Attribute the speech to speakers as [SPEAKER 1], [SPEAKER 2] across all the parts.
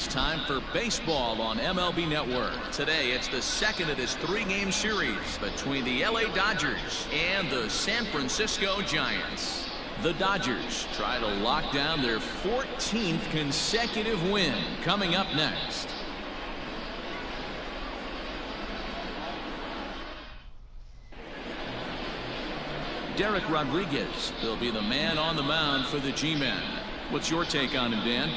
[SPEAKER 1] It's time for baseball on MLB Network. Today, it's the second of this three-game series between the LA Dodgers and the San Francisco Giants. The Dodgers try to lock down their 14th consecutive win. Coming up next. Derek Rodriguez will be the man on the mound for the G-Men. What's your take on him, Dan?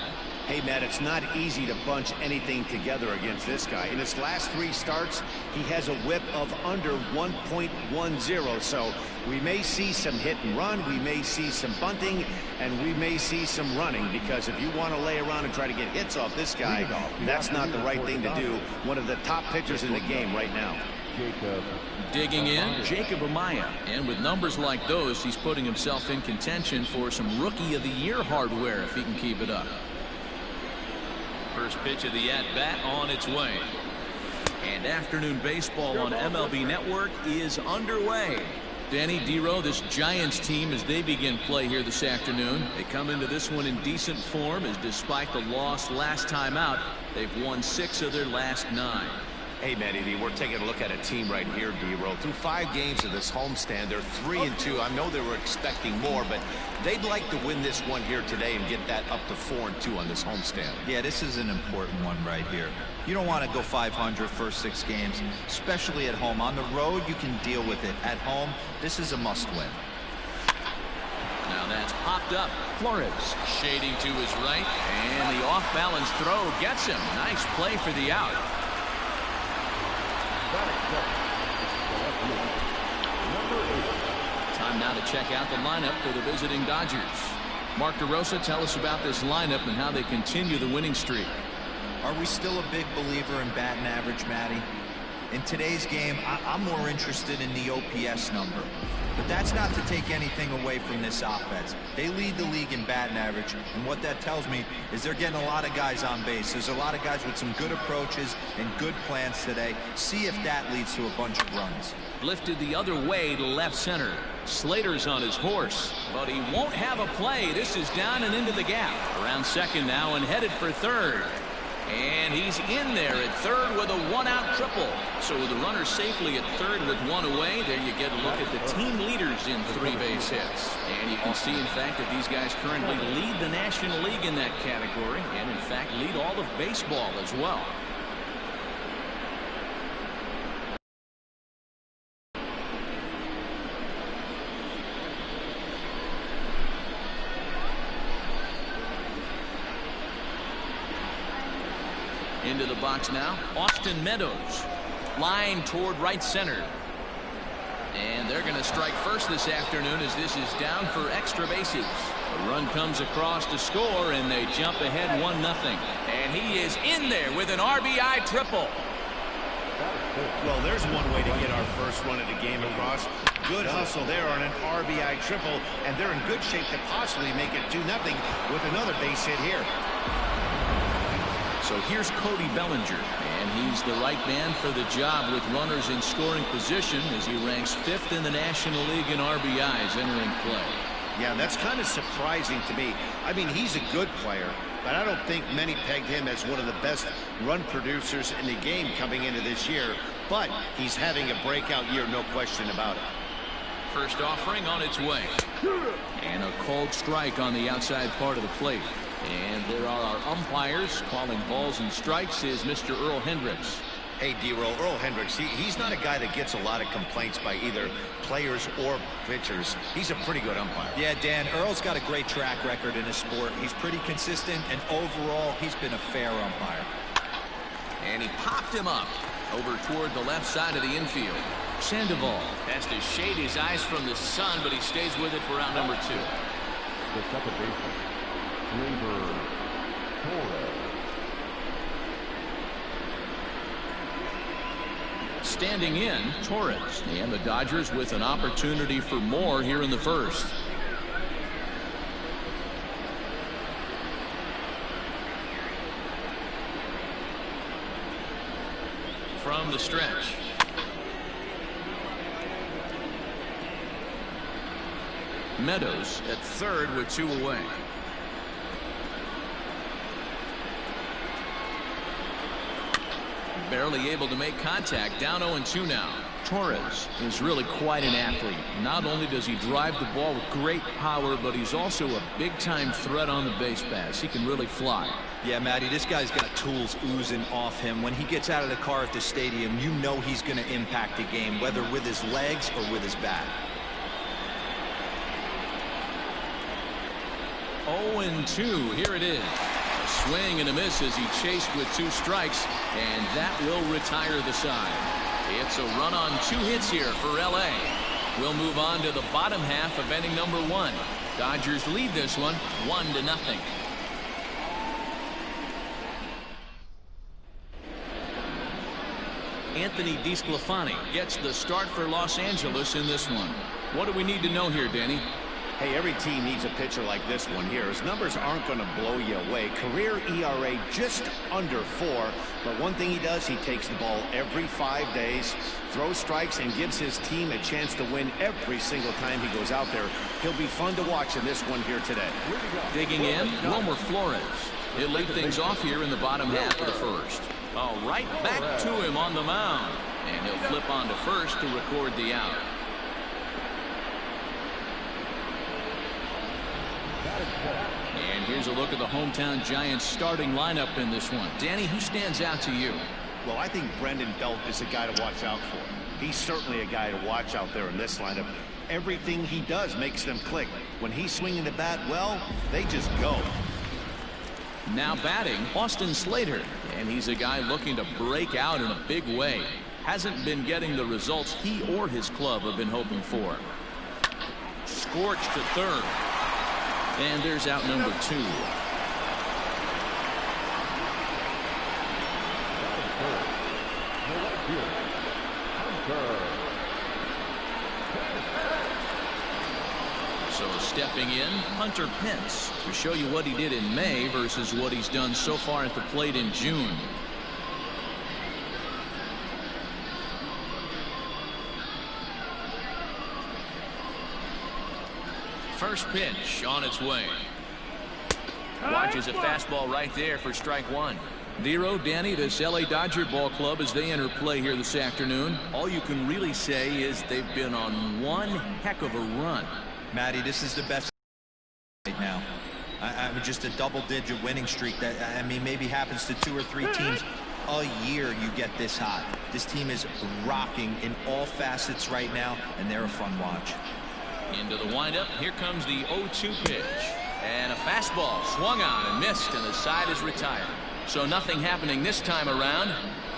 [SPEAKER 2] Hey, Matt, it's not easy to bunch anything together against this guy. In his last three starts, he has a whip of under 1.10. So we may see some hit and run, we may see some bunting, and we may see some running, because if you want to lay around and try to get hits off this guy, that's not the right thing to do. One of the top pitchers in the game right now.
[SPEAKER 1] Digging in, Jacob Amaya. And with numbers like those, he's putting himself in contention for some Rookie of the Year hardware if he can keep it up. First pitch of the at-bat on its way. And afternoon baseball on MLB Network is underway. Danny Dero, this Giants team, as they begin play here this afternoon, they come into this one in decent form, as despite the loss last time out, they've won 6 of their last 9.
[SPEAKER 2] Hey, Matty, we're taking a look at a team right here, D-Roll. Through 5 games of this homestand, they're 3-2. I know they were expecting more, but they'd like to win this one here today and get that up to 4-2 on this homestand.
[SPEAKER 3] Yeah, this is an important one right here. You don't want to go 500 first 6 games, especially at home. On the road, you can deal with it. At home, this is a must-win.
[SPEAKER 1] Now that's popped up. Flores shading to his right, and the off-balance throw gets him. Nice play for the out. Time now to check out the lineup for the visiting Dodgers. Mark DeRosa, tell us about this lineup and how they continue the winning streak.
[SPEAKER 3] Are we still a big believer in batting average, Matty? In today's game, I'm more interested in the OPS number. But that's not to take anything away from this offense. They lead the league in batting average, and what that tells me is they're getting a lot of guys on base. There's a lot of guys with some good approaches and good plans today. See if that leads to a bunch of runs.
[SPEAKER 1] Lifted the other way to left center. Slater's on his horse, but he won't have a play. This is down and into the gap. Around second now and headed for third. And he's in there at third with a 1-out triple. So with the runner safely at third with 1 away, there you get a look at the team leaders in 3 base hits. And you can see, in fact, that these guys currently lead the National League in that category, and in fact lead all of baseball as well. Into the box now, Austin Meadows. Line toward right center. And they're going to strike first this afternoon, as this is down for extra bases. A run comes across to score, and they jump ahead 1-0. And he is in there with an RBI triple.
[SPEAKER 2] Well, there's one way to get our first run of the game across. Good hustle there on an RBI triple, and they're in good shape to possibly make it 2-0 with another base hit here.
[SPEAKER 1] So here's Cody Bellinger, and he's the right man for the job with runners in scoring position, as he ranks 5th in the National League in RBIs entering play.
[SPEAKER 2] Yeah, that's kind of surprising to me. I mean, he's a good player, but I don't think many pegged him as one of the best run producers in the game coming into this year. But he's having a breakout year, no question about it.
[SPEAKER 1] First offering on its way. And a called strike on the outside part of the plate. And there are our umpires calling balls and strikes is Mr. Earl Hendricks.
[SPEAKER 2] Hey, D-Roll, Earl Hendricks, he's not a guy that gets a lot of complaints by either players or pitchers. He's a pretty good umpire.
[SPEAKER 3] Yeah, Dan, Earl's got a great track record in his sport. He's pretty consistent, and overall, he's been a fair umpire.
[SPEAKER 1] And he popped him up over toward the left side of the infield. Sandoval has to shade his eyes from the sun, but he stays with it for round number 2.
[SPEAKER 4] The second baseman, Gleyber Torres.
[SPEAKER 1] Standing in, Torres, and the Dodgers with an opportunity for more here in the first. From the stretch. Meadows at third with 2 away. barely able to make contact. Down 0-2 now. Torres is really quite an athlete. Not only does he drive the ball with great power, but he's also a big-time threat on the base pass. He can really fly.
[SPEAKER 3] Yeah, Matty, this guy's got tools oozing off him. When he gets out of the car at the stadium, you know he's going to impact the game, whether with his legs or with his bat.
[SPEAKER 1] 0-2. Here it is. A swing and a miss as he chased with 2 strikes, and that will retire the side. It's a run on 2 hits here for L.A. We'll move on to the bottom half of inning number 1. Dodgers lead this one 1-0. Anthony DeSclafani gets the start for Los Angeles in this one. What do we need to know here, Danny?
[SPEAKER 2] Hey, every team needs a pitcher like this one here. His numbers aren't going to blow you away. Career ERA just under 4. But one thing he does, he takes the ball every 5 days, throws strikes, and gives his team a chance to win every single time he goes out there. He'll be fun to watch in this one here today.
[SPEAKER 1] Digging in, Wilmer Flores. He'll lead things off here in the bottom half of the first. Oh, right back to him on the mound. And he'll flip on to first to record the out. And here's a look at the hometown Giants starting lineup in this one. Danny, who stands out to you?
[SPEAKER 2] Well, I think Brendan Belt is a guy to watch out for. He's certainly a guy to watch out there in this lineup. Everything he does makes them click. When he's swinging the bat, well, they just go.
[SPEAKER 1] Now batting, Austin Slater. And he's a guy looking to break out in a big way. Hasn't been getting the results he or his club have been hoping for. Scorched to third. And there's out number 2. So stepping in, Hunter Pence to show you what he did in May versus what he's done so far at the plate in June. First pitch on its way. Watches a fastball right there for strike 1. Nero, Danny, this LA Dodger ball club as they enter play here this afternoon. All you can really say is they've been on one heck of a run.
[SPEAKER 3] Matty, this is the best right now. I mean, just a double-digit winning streak that, I mean, maybe happens to 2 or 3 teams a year you get this hot. This team is rocking in all facets right now, and they're a fun watch.
[SPEAKER 1] Into the windup. Here comes the 0-2 pitch. And a fastball swung on and missed, and the side is retired. So nothing happening this time around.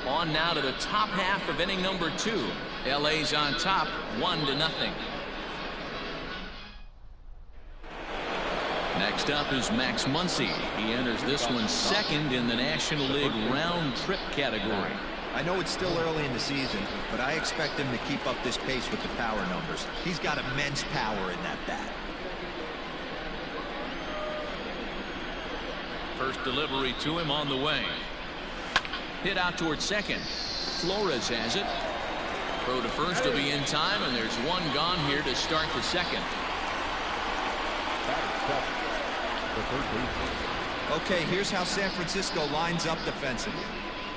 [SPEAKER 1] On now to the top half of inning number 2. LA's on top 1-0. Next up is Max Muncy. He enters this one second in the National League round trip category.
[SPEAKER 3] I know it's still early in the season, but I expect him to keep up this pace with the power numbers. He's got immense power in that bat.
[SPEAKER 1] First delivery to him on the way. Hit out towards second. Flores has it. Throw to first will be in time, and there's one gone here to start the second.
[SPEAKER 3] Okay, here's how San Francisco lines up defensively.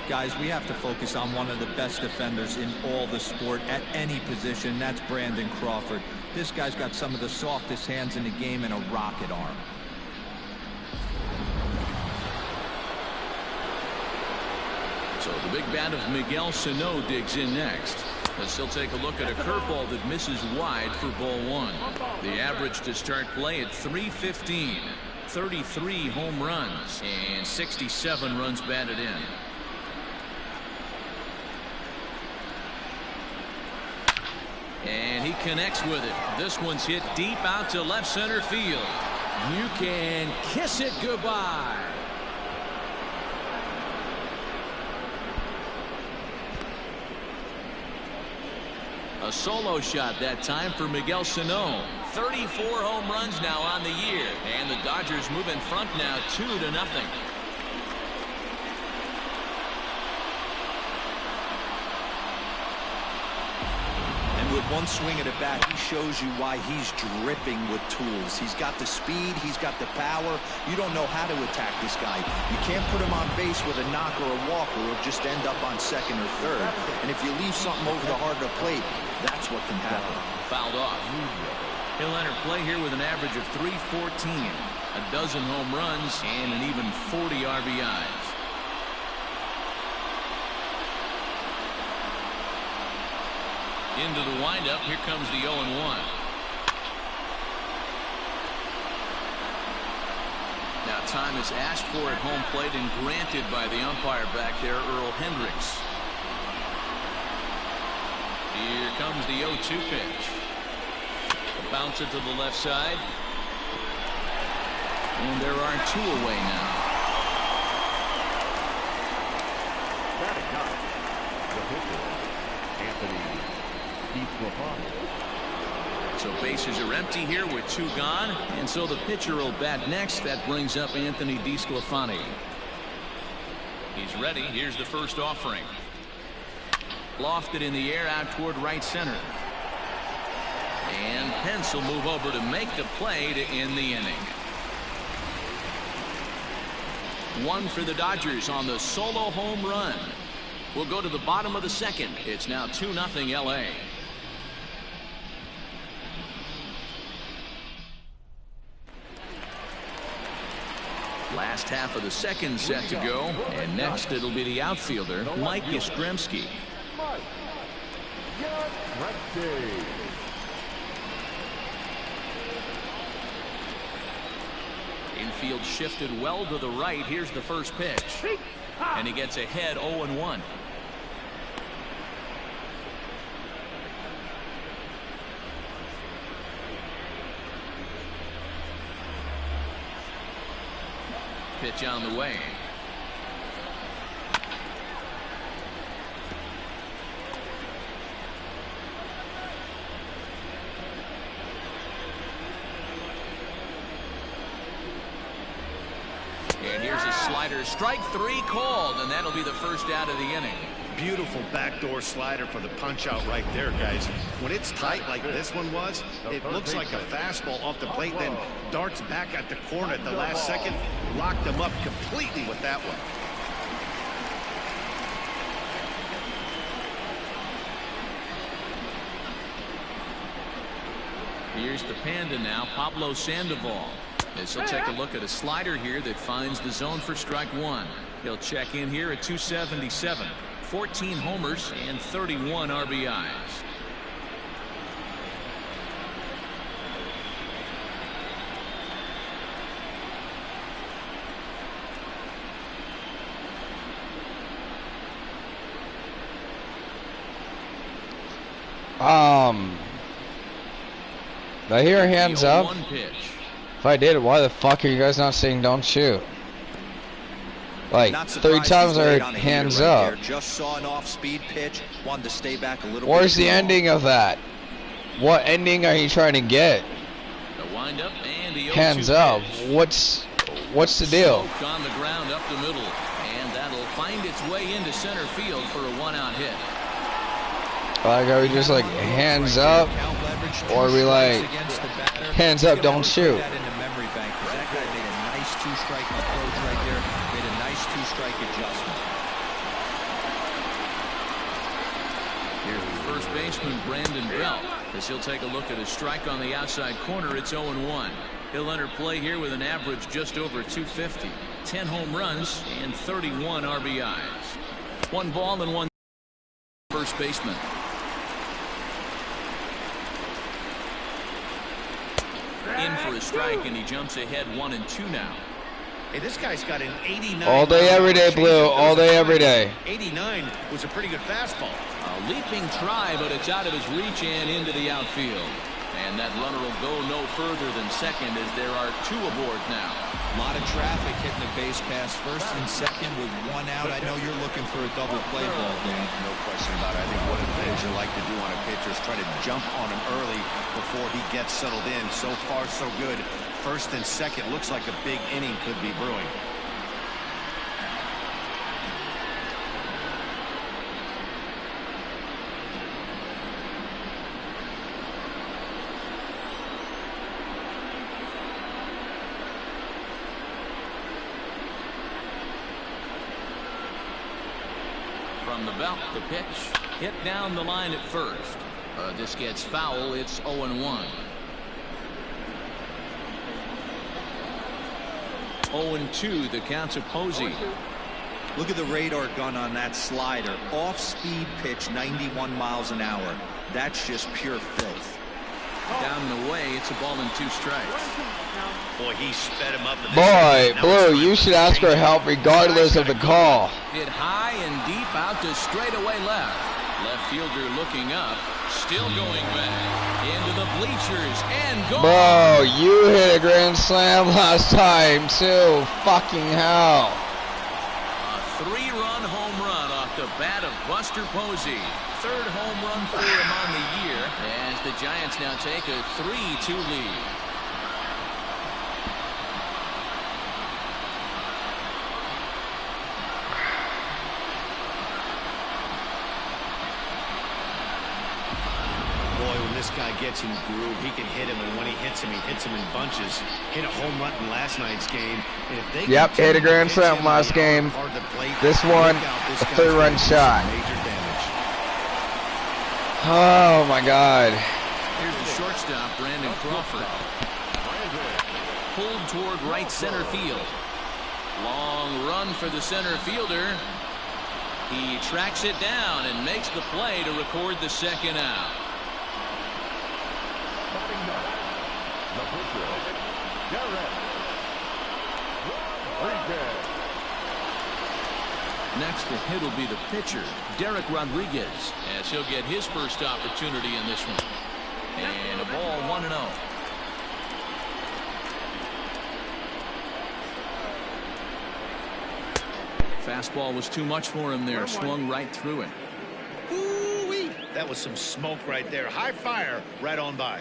[SPEAKER 3] Guys, we have to focus on one of the best defenders in all the sport at any position. That's Brandon Crawford. This guy's got some of the softest hands in the game and a rocket arm.
[SPEAKER 1] So the big bat of Miguel Sano digs in next. Let's still take a look at a curveball that misses wide for ball 1. The average to start play at .315. 33 home runs and 67 runs batted in. And he connects with it. This one's hit deep out to left center field. You can kiss it goodbye. A solo shot that time for Miguel Sano. 34 home runs now on the year. And the Dodgers move in front now 2-0.
[SPEAKER 3] with one swing of the bat, he shows you why he's dripping with tools. He's got the speed, he's got the power. You don't know how to attack this guy. You can't put him on base with a knock or a walk, or he'll just end up on second or third. And if you leave something over the heart of the plate, that's what can happen.
[SPEAKER 1] Fouled off. He'll enter play here with an average of .314, a dozen home runs, and an even 40 RBIs. Into the windup. Here comes the 0-1. Now time is asked for at home plate and granted by the umpire back there, Earl Hendricks. Here comes the 0-2 pitch. Bounce it to the left side. And there are 2 away now.
[SPEAKER 4] Batting ninth, the pitcher, Anthony DeSclafani.
[SPEAKER 1] So bases are empty here with 2 gone. And so the pitcher will bat next. That brings up Anthony DeSclafani. He's ready. Here's the first offering. Lofted in the air out toward right center. And Pence will move over to make the play to end the inning. 1 for the Dodgers on the solo home run. We'll go to the bottom of the second. It's now 2-0 LA. Last half of the second set to go, and next it'll be the outfielder Mike Yastrzemski.
[SPEAKER 4] Mike Yastrzemski.
[SPEAKER 1] Infield shifted well to the right. Here's the first pitch, and he gets ahead 0-1. Pitch on the way. And here's a slider. Strike 3 called, and that'll be the first out of the inning.
[SPEAKER 2] Beautiful backdoor slider for the punch out right there, guys. When it's tight like this one was, it looks like a fastball off the plate, then darts back at the corner at the last second. Locked them up completely with that one.
[SPEAKER 1] Here's the Panda now, Pablo Sandoval. As he'll take a look at a slider here that finds the zone for strike 1. He'll check in here at 277. 14 homers and 31 RBIs.
[SPEAKER 5] Did I hear hands up?
[SPEAKER 1] Pitch.
[SPEAKER 5] If I did, why the fuck are you guys not saying don't shoot? Like,
[SPEAKER 3] Not
[SPEAKER 5] 3 times I heard
[SPEAKER 3] on a
[SPEAKER 5] hands
[SPEAKER 3] heater right
[SPEAKER 5] up.
[SPEAKER 3] there. Just saw an off-speed pitch. Wanted to stay back a little
[SPEAKER 5] Where's
[SPEAKER 3] bit.
[SPEAKER 5] the ending of that? What ending are you trying to get?
[SPEAKER 1] The windup and the 0-2
[SPEAKER 5] Hands up.
[SPEAKER 1] pitch.
[SPEAKER 5] What's the deal?
[SPEAKER 1] Smoked on the ground up the middle, and that'll find its way into center field for a 1-out hit.
[SPEAKER 5] Like, are we just like hands up, or are we like hands up, don't shoot?
[SPEAKER 3] That in the memory bank, 'cause that guy made a nice 2-strike approach right there. Made a nice 2-strike adjustment.
[SPEAKER 1] Here's the first baseman, Brandon Belt, as he'll take a look at a strike on the outside corner. It's 0-1. He'll enter play here with an average just over 250. 10 home runs and 31 RBIs. 1 ball and 1 first baseman. In for a strike, and he jumps ahead 1-2 now.
[SPEAKER 2] Hey, this guy's got an 89.
[SPEAKER 5] All day, every day, Blue. All day, every day.
[SPEAKER 2] 89 was a pretty good fastball.
[SPEAKER 1] A leaping try, but it's out of his reach and into the outfield. And that runner will go no further than second, as there are 2 aboard now.
[SPEAKER 3] A lot of traffic hitting the base pass first and second with 1 out. I know you're looking for a double play ball, Dan.
[SPEAKER 2] No question about it. I think one of the things you like to do on a pitcher is try to jump on him early before he gets settled in. So far, so good. First and second looks like a big inning could be brewing.
[SPEAKER 1] on the belt. The pitch hit down the line at first. This gets foul. It's 0-1. 0-2, the count's of Posey.
[SPEAKER 3] Look at the radar gun on that slider. Off-speed pitch, 91 miles an hour. That's just pure filth.
[SPEAKER 1] Down and away, it's a ball and 2 strikes.
[SPEAKER 2] Boy, he sped him up.
[SPEAKER 5] Boy, Blue, you should ask for help regardless of the call.
[SPEAKER 1] Hit high and deep out to straightaway left. Left fielder looking up, still going back into the bleachers and gone.
[SPEAKER 5] Bro, you hit a grand slam last time too. Fucking hell.
[SPEAKER 1] A 3-run home run off the bat of Buster Posey. 3rd home run for him on the year as the Giants now take a 3-2 lead.
[SPEAKER 2] This guy gets in groove. He can hit him, and when he hits him in bunches. Hit a home run in last night's game. And if they
[SPEAKER 5] hit a grand slam last game. This one, a 3-run shot.
[SPEAKER 2] Major damage.
[SPEAKER 5] Oh my God.
[SPEAKER 1] Here's the shortstop, Brandon Crawford. Pulled toward right center field. Long run for the center fielder. He tracks it down and makes the play to record the 2nd out. Next to hit will be the pitcher, Derek Rodriguez, as he'll get his first opportunity in this one. And a ball 1-0. Fastball was too much for him there. Swung right through it.
[SPEAKER 2] Ooh-wee. That was some smoke right there. High fire right on by.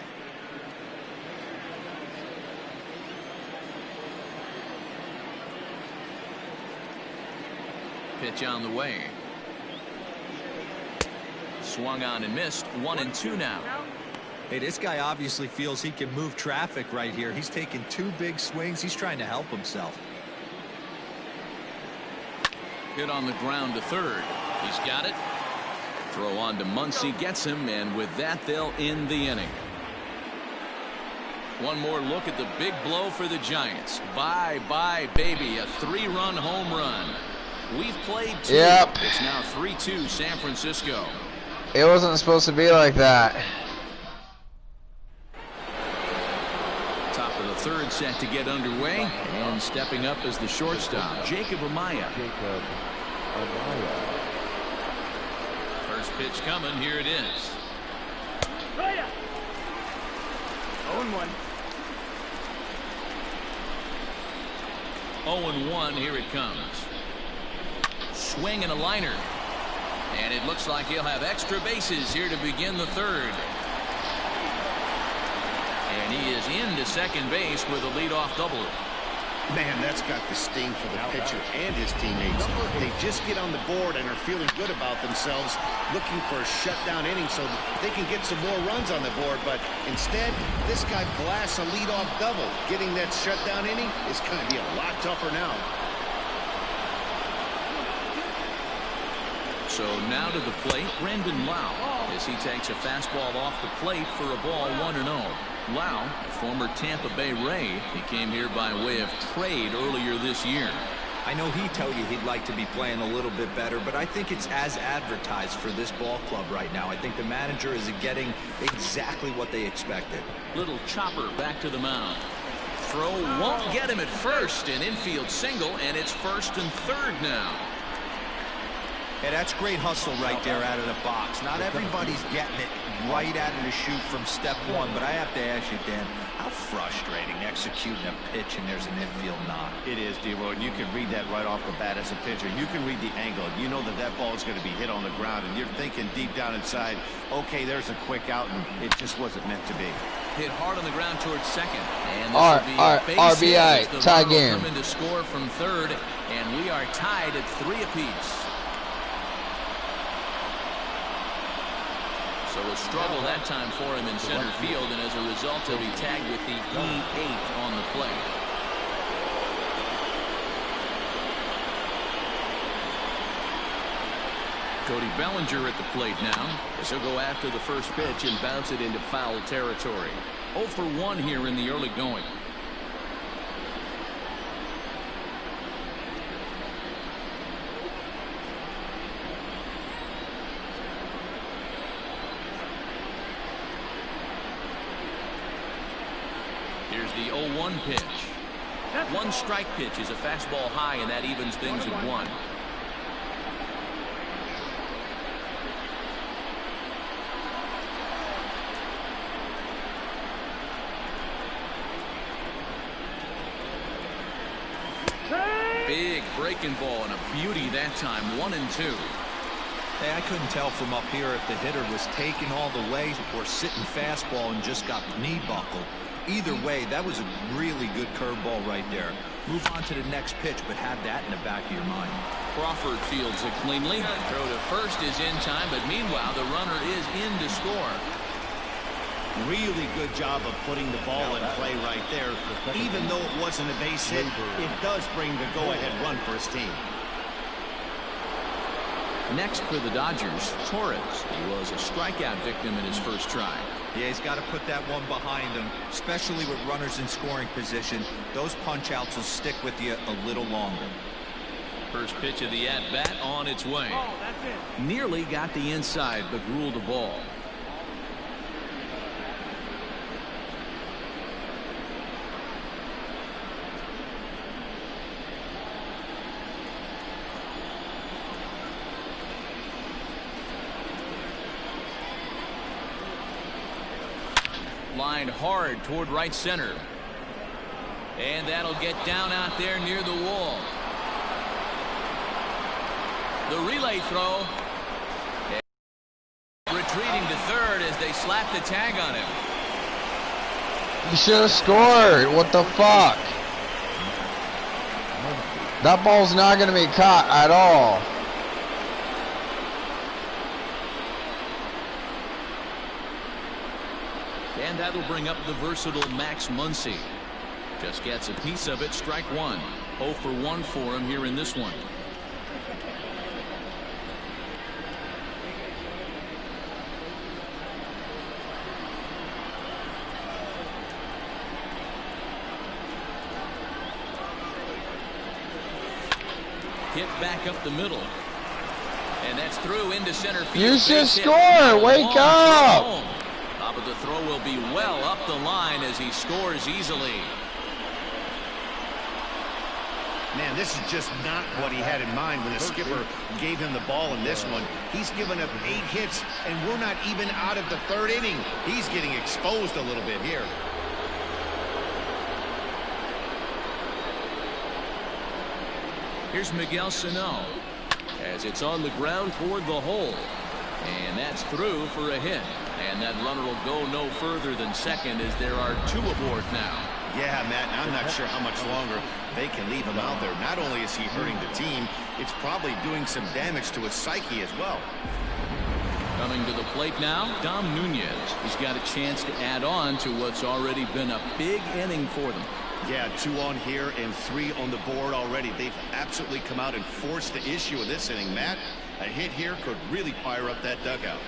[SPEAKER 1] Pitch on the way. Swung on and missed. 1-2 now.
[SPEAKER 3] Hey, this guy obviously feels he can move traffic right here. He's taking 2 big swings. He's trying to help himself.
[SPEAKER 1] Hit on the ground to 3rd. He's got it. Throw on to Muncy, gets him, and with that they'll end the inning. One more look at the big blow for the Giants. Bye-bye, baby. A 3-run home run. We've played 2.
[SPEAKER 5] Yep.
[SPEAKER 1] It's now 3-2 San Francisco.
[SPEAKER 5] It wasn't supposed to be like that.
[SPEAKER 1] Top of the 3rd set to get underway. And stepping up as the shortstop, Jacob Amaya. First pitch coming. Here it is.
[SPEAKER 6] 0-1.
[SPEAKER 1] 0-1. Here it comes. Swing and a liner. And it looks like he'll have extra bases here to begin the 3rd. And he is into second base with a leadoff double.
[SPEAKER 2] Man, that's got the sting for the pitcher and his teammates. They just get on the board and are feeling good about themselves, looking for a shutdown inning so they can get some more runs on the board. But instead, this guy blasts a leadoff double. Getting that shutdown inning is going to be a lot tougher now.
[SPEAKER 1] So now to the plate, Brandon Lowe, as he takes a fastball off the plate for a ball 1-0. Lowe, a former Tampa Bay Ray, he came here by way of trade earlier this year.
[SPEAKER 3] I know he'd tell you he'd like to be playing a little bit better, but I think it's as advertised for this ball club right now. I think the manager is getting exactly what they expected.
[SPEAKER 1] Little chopper back to the mound. Throw won't get him at first. An infield single, and it's 1st and 3rd now.
[SPEAKER 3] Hey, that's great hustle right there out of the box. Not everybody's getting it right out of the chute from step 1, but I have to ask you, Dan, how frustrating executing a pitch and there's an infield knock.
[SPEAKER 2] It is, D-Roy. You can read that right off the bat as a pitcher. You can read the angle. You know that that ball is going to be hit on the ground, and you're thinking deep down inside, okay, there's a quick out, and it just wasn't meant to be.
[SPEAKER 1] Hit hard on the ground towards second. And this will be a base
[SPEAKER 5] RBI,
[SPEAKER 1] hit as the
[SPEAKER 5] tie
[SPEAKER 1] runner
[SPEAKER 5] game.
[SPEAKER 1] will come in to score from 3rd, and we are tied at 3 apiece. So a struggle that time for him in center field, and as a result, he'll be tagged with the E8 on the play. Cody Bellinger at the plate now, as he'll go after the first pitch and bounce it into foul territory. 0 for 1 here in the early going. Here's the 0-1 pitch. One strike pitch is a fastball high, and that evens things at 1. Big breaking ball and a beauty that time. 1-2.
[SPEAKER 3] Hey, I couldn't tell from up here if the hitter was taking all the way or sitting fastball and just got knee buckled. Either way, that was a really good curveball right there. Move on to the next pitch, but have that in the back of your mind.
[SPEAKER 1] Crawford fields it cleanly. Throw to first is in time, but meanwhile the runner is in to score.
[SPEAKER 2] Really good job of putting the ball in play right there. Even though it wasn't a base hit, it does bring the go-ahead run for his team.
[SPEAKER 1] Next for the Dodgers, Torres. He was a strikeout victim in his first try.
[SPEAKER 3] Yeah, he's got to put that one behind him, especially with runners in scoring position. Those punch-outs will stick with you a little longer.
[SPEAKER 1] First pitch of the at-bat on its way. Nearly got the inside, but ruled a ball. Line hard toward right center. And that'll get down out there near the wall. The relay throw. And retreating to third as they slap the tag on him.
[SPEAKER 5] You should have scored. What the fuck? That ball's not going to be caught at all.
[SPEAKER 1] And that'll bring up the versatile Max Muncy. Just gets a piece of it. Strike 1. 0 for 1 for him here in this one. Hit back up the middle. And that's through into center field.
[SPEAKER 5] You should score. Wake up.
[SPEAKER 1] But the throw will be well up the line as he scores easily.
[SPEAKER 2] Man, this is just not what he had in mind when the skipper gave him the ball in this one. He's given up 8 hits, and we're not even out of the 3rd inning. He's getting exposed a little bit here.
[SPEAKER 1] Here's Miguel Sano as it's on the ground toward the hole. And that's through for a hit. And that runner will go no further than second as there are 2 aboard now.
[SPEAKER 2] Yeah, Matt, I'm not sure how much longer they can leave him out there. Not only is he hurting the team, it's probably doing some damage to his psyche as well.
[SPEAKER 1] Coming to the plate now, Dom Nunez. He's got a chance to add on to what's already been a big inning for them.
[SPEAKER 2] Yeah, 2 on here and 3 on the board already. They've absolutely come out and forced the issue of this inning, Matt. A hit here could really fire up that dugout.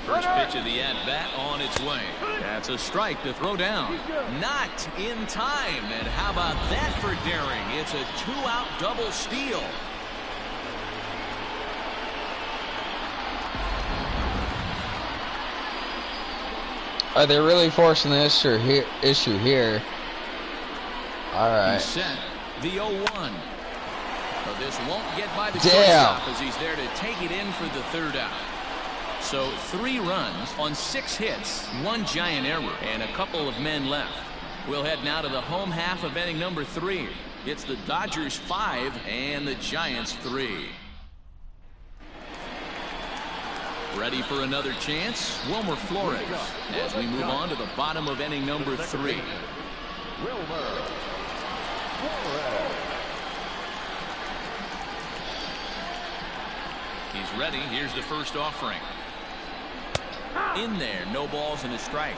[SPEAKER 1] First pitch of the at-bat on its way. That's a strike to throw down. Not in time. And how about that for daring? It's a 2-out double steal.
[SPEAKER 5] Are they really forcing the issue here? All right.
[SPEAKER 1] He's set. The 0-1. But this won't get by the
[SPEAKER 5] Damn.
[SPEAKER 1] shortstop as he's there to take it in for the 3rd out. So 3 runs on 6 hits, 1 giant error, and a couple of men left. We'll head now to the home half of inning number 3. It's the Dodgers 5 and the Giants 3. Ready for another chance? Wilmer Flores as we move on to the bottom of inning number 3.
[SPEAKER 4] Wilmer Flores.
[SPEAKER 1] He's ready. Here's the first offering. In there, no balls and a strike.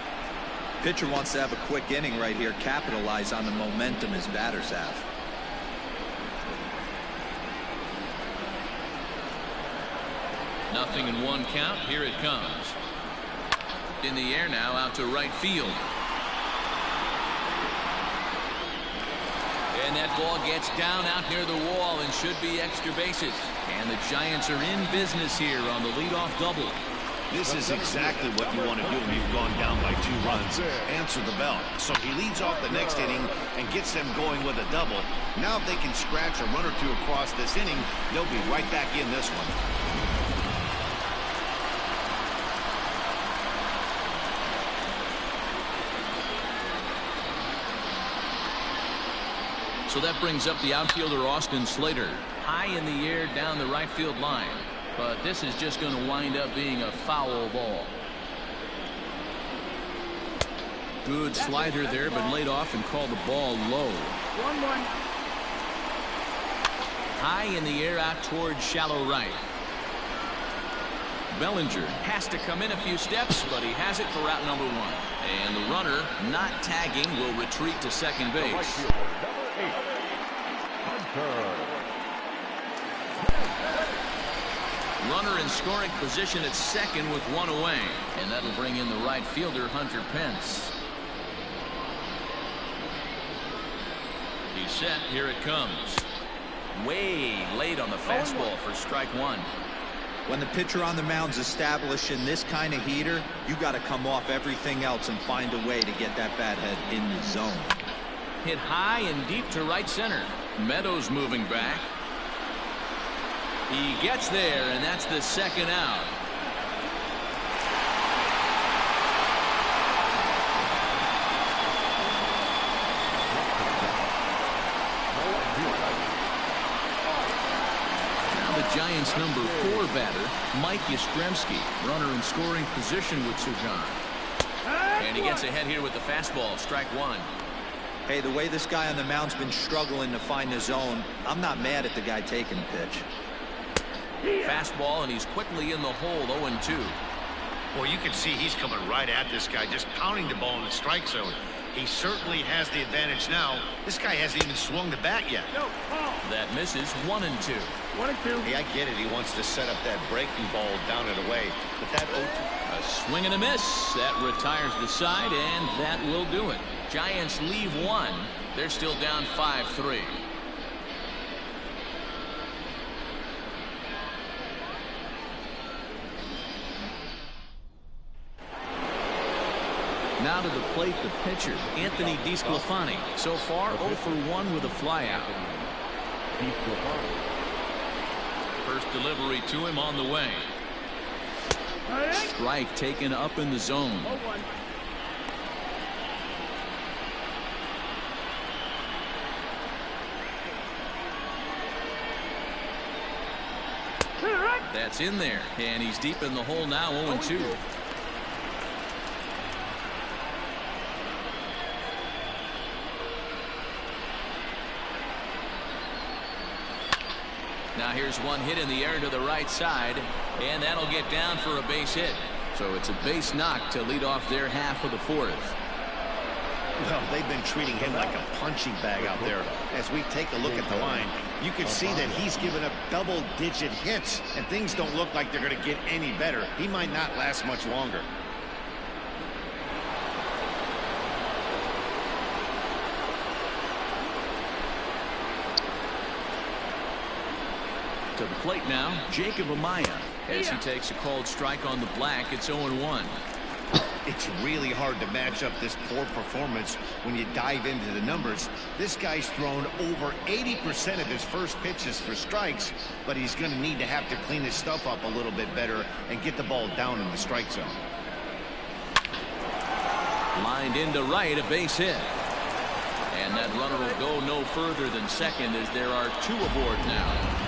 [SPEAKER 3] Pitcher wants to have a quick inning right here, capitalize on the momentum his batters have.
[SPEAKER 1] Nothing in one count. Here it comes. In the air now, out to right field. And that ball gets down out near the wall and should be extra bases. And the Giants are in business here on the leadoff double.
[SPEAKER 2] This is exactly what you want to do when you've gone down by 2 runs. Answer the bell. So he leads off the next inning and gets them going with a double. Now if they can scratch a run or two across this inning, they'll be right back in this one.
[SPEAKER 1] So that brings up the outfielder Austin Slater. High in the air down the right field line. But this is just going to wind up being a foul ball. Good slider there, but laid off and called the ball low.
[SPEAKER 6] 1-1.
[SPEAKER 1] High in the air out towards shallow right. Bellinger has to come in a few steps, but he has it for route number 1. And the runner, not tagging, will retreat to second base. Runner in scoring position at second with 1 away. And that'll bring in the right fielder, Hunter Pence. He's set. Here it comes. Way late on the fastball for strike 1.
[SPEAKER 3] When the pitcher on the mound's establishing this kind of heater, you got to come off everything else and find a way to get that bat head in the zone.
[SPEAKER 1] Hit high and deep to right center. Meadows moving back. He gets there, and that's the second out. Now the Giants' number 4 batter, Mike Yastrzemski, runner in scoring position with Sujan. And he gets ahead here with the fastball, strike 1.
[SPEAKER 3] Hey, the way this guy on the mound's been struggling to find the zone, I'm not mad at the guy taking the pitch.
[SPEAKER 1] Fastball, and he's quickly in the hole, 0-2.
[SPEAKER 2] Well, you can see he's coming right at this guy, just pounding the ball in the strike zone. He certainly has the advantage now. This guy hasn't even swung the bat yet.
[SPEAKER 1] That misses, 1-2.
[SPEAKER 6] 1-2.
[SPEAKER 2] Hey, I get it. He wants to set up that breaking ball down and away. But that 0-2.
[SPEAKER 1] A swing and a miss. That retires the side, and that will do it. Giants leave 1. They're still down 5-3. Now to the plate, the pitcher, Anthony DeSclafani. So far, 0 for 1 with a flyout. First delivery to him on the way. Strike taken up in the zone.
[SPEAKER 6] 1-1.
[SPEAKER 1] That's in there, and he's deep in the hole now, 0-2. Now here's one hit in the air to the right side, and that'll get down for a base hit. So it's a base knock to lead off their half of the 4th.
[SPEAKER 2] Well, they've been treating him like a punching bag out there. As we take a look at the line, you can see that he's given up double-digit hits, and things don't look like they're going to get any better. He might not last much longer.
[SPEAKER 1] To the plate now, Jacob Amaya. As he takes a called strike on the black, it's 0-1.
[SPEAKER 2] It's really hard to match up this poor performance when you dive into the numbers. This guy's thrown over 80% of his first pitches for strikes, but he's going to need to have to clean his stuff up a little bit better and get the ball down in the strike zone.
[SPEAKER 1] Lined into right, a base hit. And that runner will go no further than second as there are 2 aboard now.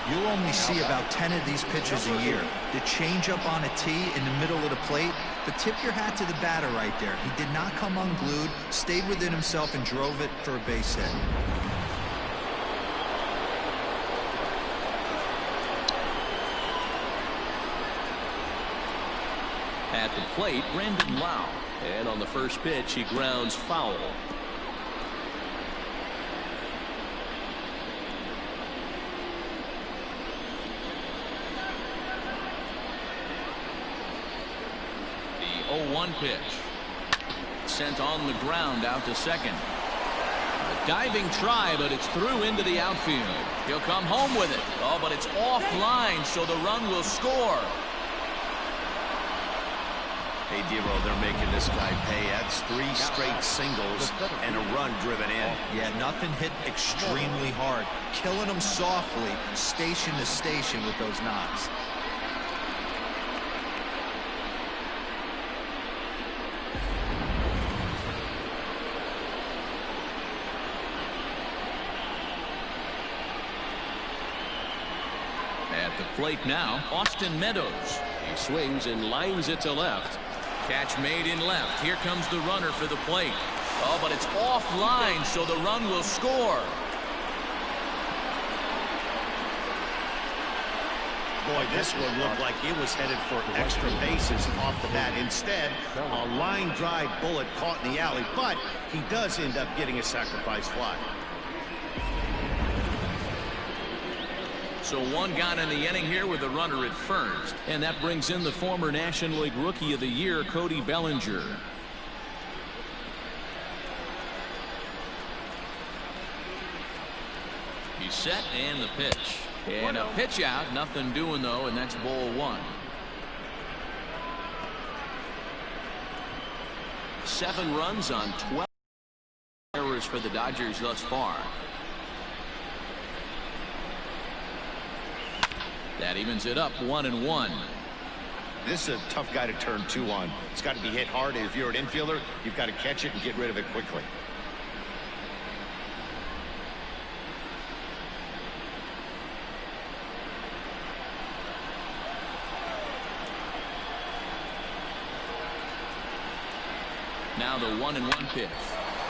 [SPEAKER 3] You'll only see about 10 of these pitches a year. The changeup on a tee in the middle of the plate, but tip your hat to the batter right there. He did not come unglued, stayed within himself, and drove it for a base hit.
[SPEAKER 1] At the plate, Brandon Lau. And on the first pitch, he grounds foul. The 0-1 pitch. Sent on the ground out to second. A diving try, but it's through into the outfield. He'll come home with it. Oh, but it's offline, so the run will score.
[SPEAKER 2] Hey, Dero, they're making this guy pay. That's 3 straight singles and a run driven in.
[SPEAKER 3] Yeah, nothing hit extremely hard. Killing them softly, station to station with those knocks.
[SPEAKER 1] At the plate now, Austin Meadows. He swings and lines it to left. Catch made in left. Here comes the runner for the plate. Oh, but it's offline, so the run will score.
[SPEAKER 2] Boy, this one looked like it was headed for extra bases off the bat. Instead, a line drive bullet caught in the alley, but he does end up getting a sacrifice fly.
[SPEAKER 1] So one gone in the inning here with a runner at first. And that brings in the former National League Rookie of the Year, Cody Bellinger. He's set and the pitch. And a pitch out. Nothing doing, though, and that's ball 1. 7 runs on 12 errors for the Dodgers thus far. That evens it up 1-1.
[SPEAKER 2] This is a tough guy to turn 2 on. It's got to be hit hard. If you're an infielder, you've got to catch it and get rid of it quickly.
[SPEAKER 1] Now the 1-1 pitch.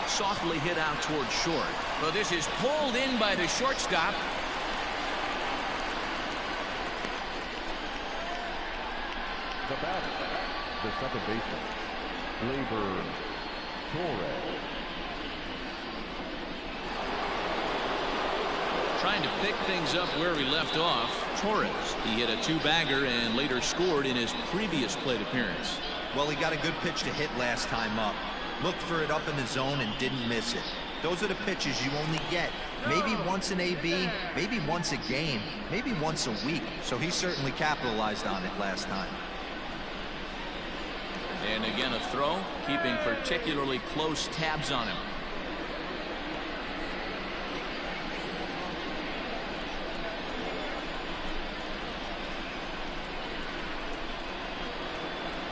[SPEAKER 1] Softly hit out towards short. But this is pulled in by the shortstop.
[SPEAKER 4] The batter, the second baseman, Gleyber Torres.
[SPEAKER 1] Trying to pick things up where he left off. Torres. He hit a 2-bagger and later scored in his previous plate appearance.
[SPEAKER 3] Well, he got a good pitch to hit last time up. Looked for it up in the zone and didn't miss it. Those are the pitches you only get maybe once in AB, maybe once a game, maybe once a week. So he certainly capitalized on it last time.
[SPEAKER 1] And again a throw, keeping particularly close tabs on him.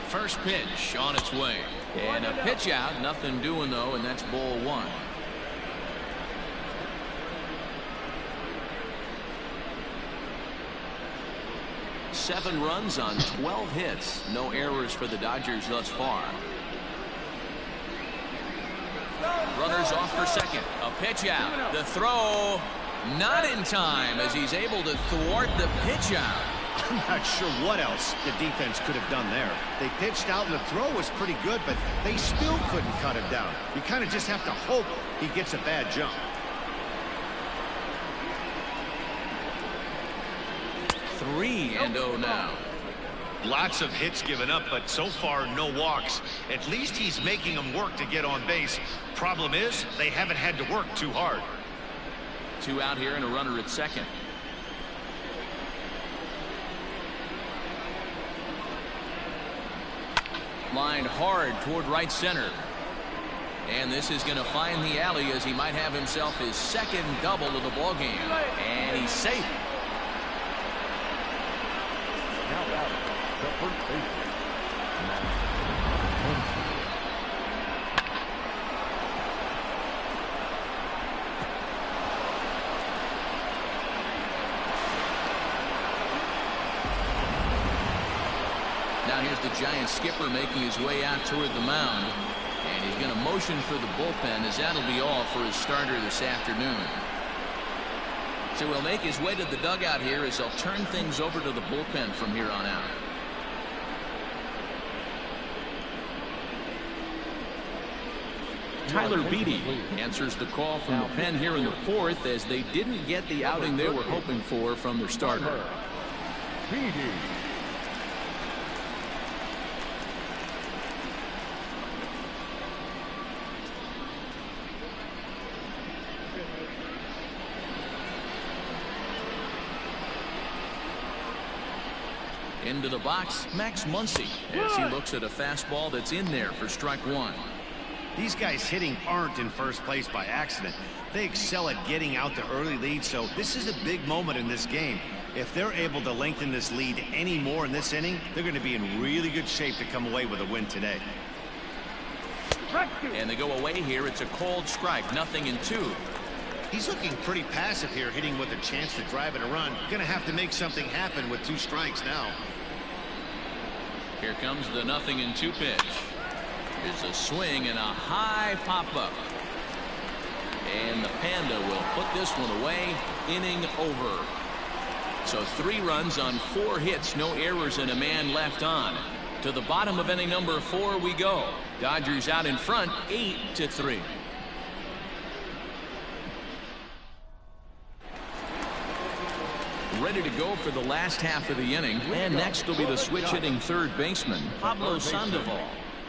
[SPEAKER 1] First pitch on its way. And a pitch out, nothing doing though, and that's ball 1. Seven runs on 12 hits. No errors for the Dodgers thus far. Runners off for second. A pitch out. The throw not in time as he's able to thwart the pitch out.
[SPEAKER 2] I'm not sure what else the defense could have done there. They pitched out and the throw was pretty good, but they still couldn't cut him down. You kind of just have to hope he gets a bad jump.
[SPEAKER 1] 3-0 now.
[SPEAKER 2] Lots of hits given up, but so far no walks. At least he's making them work to get on base. Problem is, they haven't had to work too hard.
[SPEAKER 1] 2 out here and a runner at second. Lined hard toward right center. And this is going to find the alley as he might have himself his second double of the ball game. And he's safe.
[SPEAKER 4] Now out, the first baseman, Matt Muncy.
[SPEAKER 1] Now here's the Giants skipper making his way out toward the mound. And he's going to motion for the bullpen as that'll be all for his starter this afternoon. So he'll make his way to the dugout here as he'll turn things over to the bullpen from here on out. Tyler Beede answers the call from the pen here in the fourth as they didn't get the outing they were hoping for from their starter.
[SPEAKER 4] Beede.
[SPEAKER 1] Into the box, Max Muncy, as he looks at a fastball that's in there for strike one.
[SPEAKER 2] These guys hitting aren't in first place by accident. They excel at getting out to early leads, so this is a big moment in this game. If they're able to lengthen this lead any more in this inning, they're going to be in really good shape to come away with a win today.
[SPEAKER 1] And they go away here. It's a cold strike, 0-2.
[SPEAKER 2] He's looking pretty passive here, hitting with a chance to drive in a run. Going to have to make something happen with 2 strikes now.
[SPEAKER 1] Here comes the 0-2 pitch. Here's a swing and a high pop-up. And the Panda will put this one away. Inning over. So 3 runs on 4 hits, no errors, and a man left on. To the bottom of inning number 4 we go. Dodgers out in front, 8-3. Ready to go for the last half of the inning. And next will be the switch-hitting third baseman, Pablo Sandoval.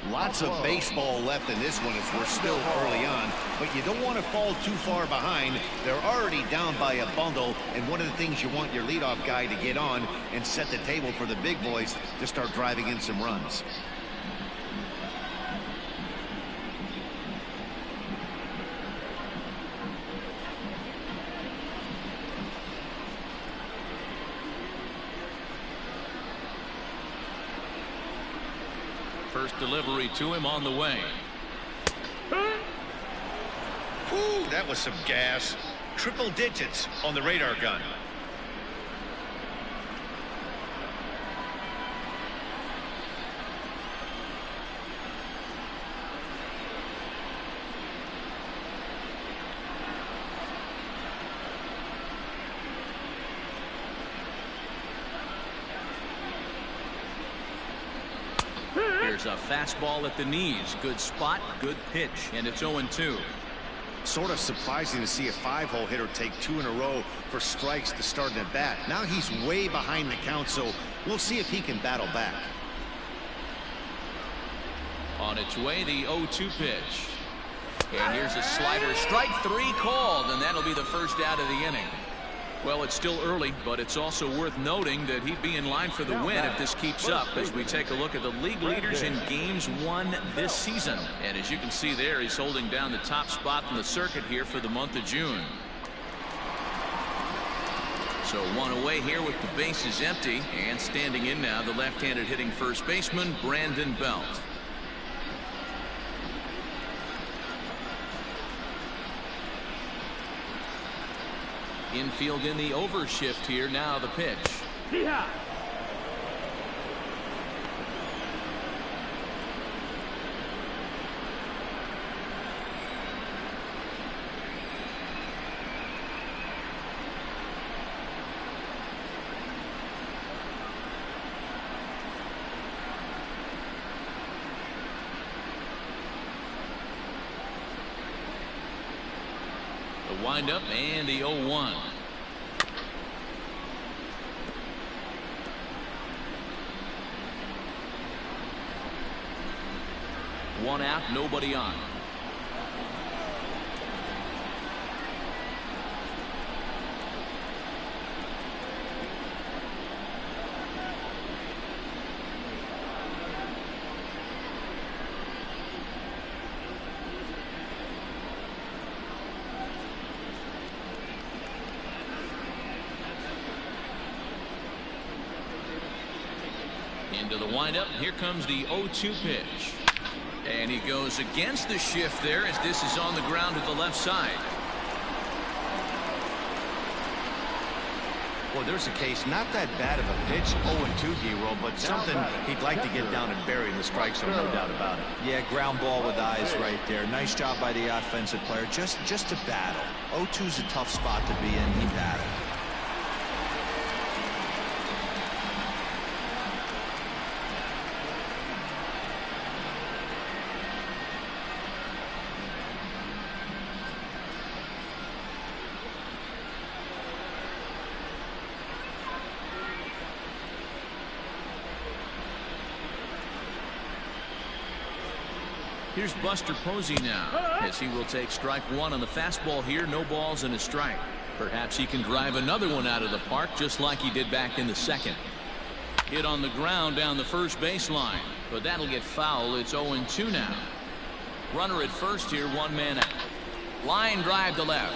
[SPEAKER 2] Lots of baseball left in this one as we're still early on, but you don't want to fall too far behind. They're already down by a bundle, and one of the things you want your leadoff guy to get on and set the table for the big boys to start driving in some runs.
[SPEAKER 1] First delivery to him on the way.
[SPEAKER 2] Ooh, that was some gas. Triple digits on the radar gun.
[SPEAKER 1] Here's a fastball at the knees. Good spot, good pitch, and it's 0-2.
[SPEAKER 2] Sort of surprising to see a 5-hole hitter take 2 in a row for strikes to start an at bat. Now he's way behind the count, so we'll see if he can battle back.
[SPEAKER 1] On its way, the 0-2 pitch. And here's a slider. Strike 3 called, and that'll be the first out of the inning. Well, it's still early, but it's also worth noting that he'd be in line for the win if this keeps up as we take a look at the league leaders in games won this season. And as you can see there, he's holding down the top spot in the circuit here for the month of June. So 1 away here with the bases empty, and standing in now the left-handed hitting first baseman, Brandon Belt. Infield in the overshift here. Now the pitch.
[SPEAKER 6] Yeah.
[SPEAKER 1] The windup and the 0-1. One out, nobody on. Into the windup. Here comes the 0-2 pitch. And he goes against the shift there as this is on the ground to the left side.
[SPEAKER 2] Well, there's a case, not that bad of a pitch, 0-2 D-roll, but something he'd like to get down and bury in the strike zone, no doubt about it.
[SPEAKER 3] Yeah, ground ball with eyes right there. Nice job by the offensive player. Just to battle. 0-2's a tough spot to be in. He battled.
[SPEAKER 1] Here's Buster Posey now, as he will take strike one on the fastball here. No balls and a strike. Perhaps he can drive another one out of the park, just like he did back in the second. Hit on the ground down the first baseline, but that'll get foul. It's 0-2 now. Runner at first here, one man out. Line drive to left.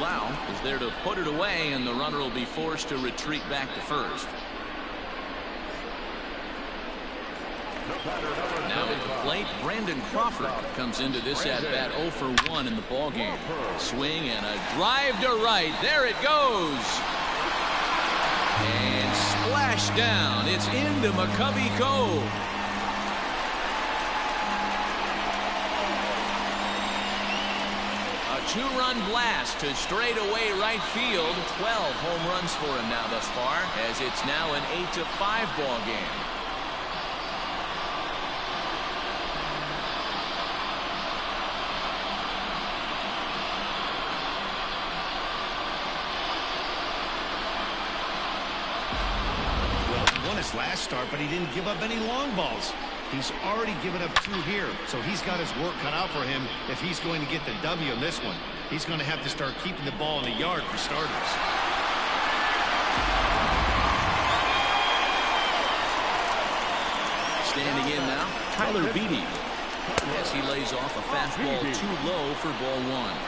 [SPEAKER 1] Lau is there to put it away, and the runner will be forced to retreat back to first. Now at the plate, Brandon Crawford comes into this at-bat 0 for 1 in the ballgame. Swing and a drive to right. There it goes. And splash down. It's into McCovey Cove. A two-run blast to straightaway right field. 12 home runs for him now thus far, as it's now an 8-5 ball game.
[SPEAKER 2] His last start, but he didn't give up any long balls. He's already given up 2 here, so he's got his work cut out for him if he's going to get the W in this one. He's going to have to start keeping the ball in the yard for starters.
[SPEAKER 1] Standing in now, Tyler Beede, as he lays off a fastball too low for ball 1.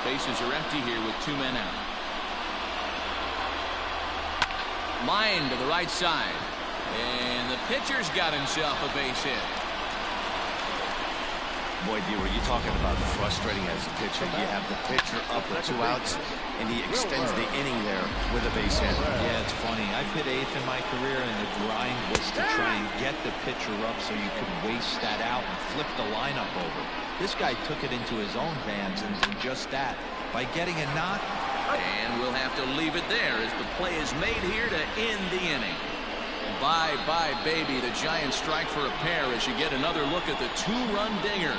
[SPEAKER 1] Bases are empty here with 2 men out. Line to the right side, and the pitcher's got himself a base hit.
[SPEAKER 2] Boy, D, were you talking about frustrating as a pitcher? You have the pitcher up with 2 outs, and he extends the inning there with a base hit.
[SPEAKER 3] Yeah, it's funny. I've hit 8th in my career, and the grind was to try and get the pitcher up so you could waste that out and flip the lineup over. This guy took it into his own hands and did just that by getting a knock.
[SPEAKER 1] And we'll have to leave it there as the play is made here to end the inning. Bye-bye, baby. The Giants strike for a pair as you get another look at the 2-run dinger.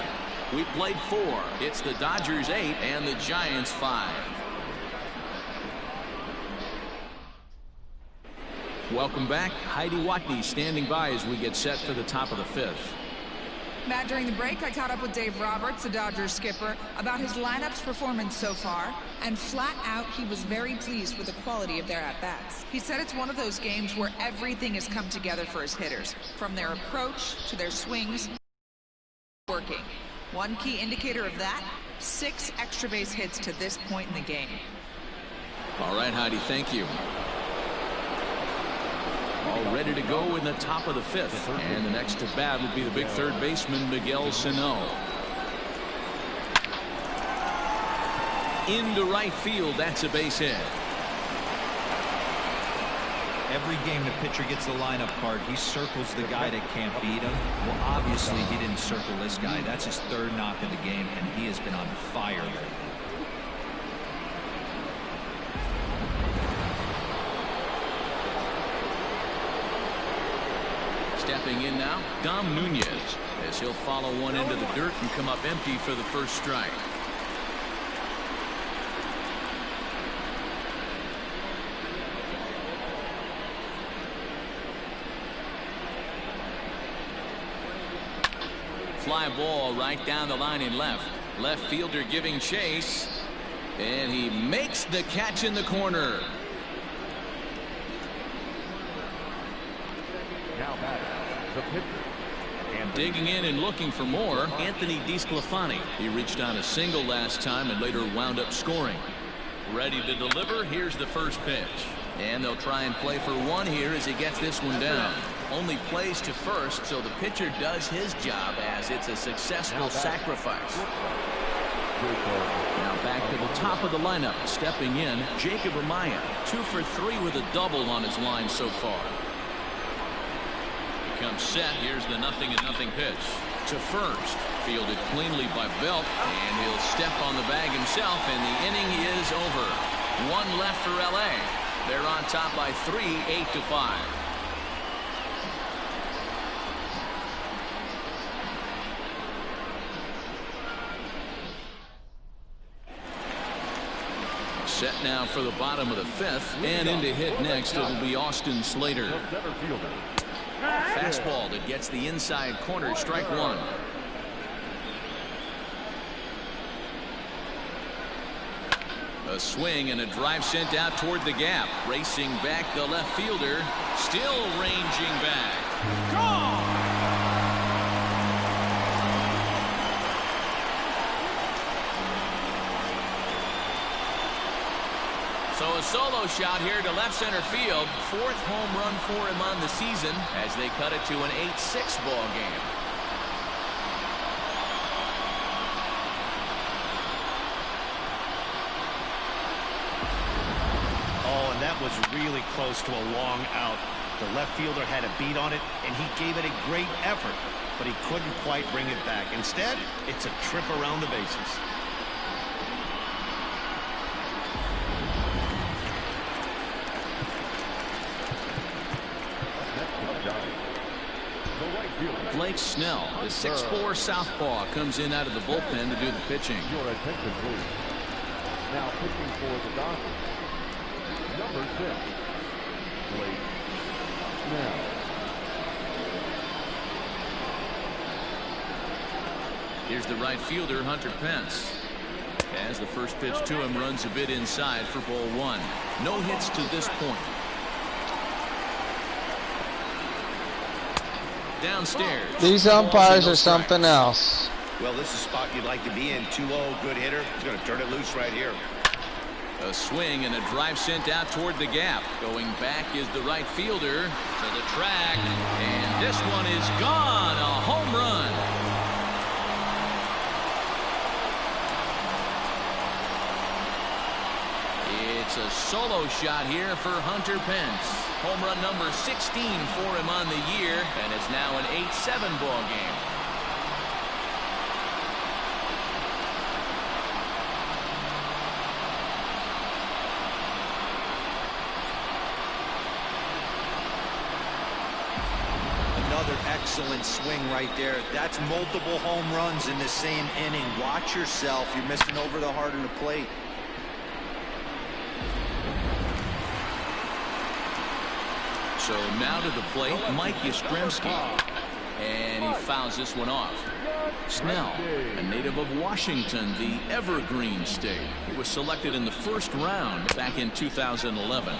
[SPEAKER 1] We played 4. It's the Dodgers 8 and the Giants 5. Welcome back. Heidi Watney standing by as we get set for the top of the 5th.
[SPEAKER 7] Matt, during the break, I caught up with Dave Roberts, the Dodgers skipper, about his lineup's performance so far, and flat out, he was very pleased with the quality of their at-bats. He said it's one of those games where everything has come together for his hitters, from their approach to their swings, working. One key indicator of that, 6 extra base hits to this point in the game.
[SPEAKER 1] All right, Heidi, thank you. All ready to go in the top of the 5th. And the next to bat will be the big third baseman, Miguel Sano. Into right field, that's a base hit.
[SPEAKER 3] Every game the pitcher gets the lineup card, he circles the guy that can't beat him. Well, obviously he didn't circle this guy. That's his 3rd knock of the game, and he has been on fire lately.
[SPEAKER 1] Stepping in now, Dom Nunez, as he'll follow one into the dirt and come up empty for the first strike. Fly ball right down the line in left. Left fielder giving chase, and he makes the catch in the corner.
[SPEAKER 4] Now back, the pitcher.
[SPEAKER 1] Digging in and looking for more, Anthony DeSclafani. He reached on a single last time and later wound up scoring. Ready to deliver. Here's the first pitch. And they'll try and play for 1 here as he gets this one down. Only plays to first, so the pitcher does his job as it's a successful sacrifice. Now back to the top of the lineup. Stepping in, Jacob Amaya. 2 for 3 with a double on his line so far. Comes set. Here's the 0-0 pitch to first, fielded cleanly by Belt, and he'll step on the bag himself, and the inning is over. 1 left for LA. They're on top by 3, 8-5. Set now for the bottom of the 5th, and in to hit next it'll be Austin Slater. Fastball that gets the inside corner, strike one. A swing and a drive sent out toward the gap. Racing back the left fielder. Still ranging back. Gone! So a solo shot here to left center field. 4th home run for him on the season as they cut it to an 8-6 ball game.
[SPEAKER 2] That was really close to a long out. The left fielder had a beat on it, and he gave it a great effort, but he couldn't quite bring it back. Instead, it's a trip around the bases.
[SPEAKER 1] Blake Snell, the 6'4" southpaw, comes in out of the bullpen to do the pitching.
[SPEAKER 4] Your attention, please. Now pitching for the Dodgers. Number 6, Blake Snell.
[SPEAKER 1] Here's the right fielder, Hunter Pence. As the first pitch to him runs a bit inside for ball 1. No hits to this point. Downstairs.
[SPEAKER 5] These umpires are something else.
[SPEAKER 2] Well, this is a spot you'd like to be in. 2-0, good hitter. He's going to turn it loose right here.
[SPEAKER 1] A swing and a drive sent out toward the gap. Going back is the right fielder to the track. And this one is gone. A home run. It's a solo shot here for Hunter Pence. Home run number 16 for him on the year. And it's now an 8-7 ball game.
[SPEAKER 3] Excellent swing right there. That's multiple home runs in the same inning. Watch yourself. You're missing over the heart of the plate.
[SPEAKER 1] So now to the plate, Mike Yastrzemski. And he fouls this one off. Snell, a native of Washington, the Evergreen State. He was selected in the 1st round back in 2011.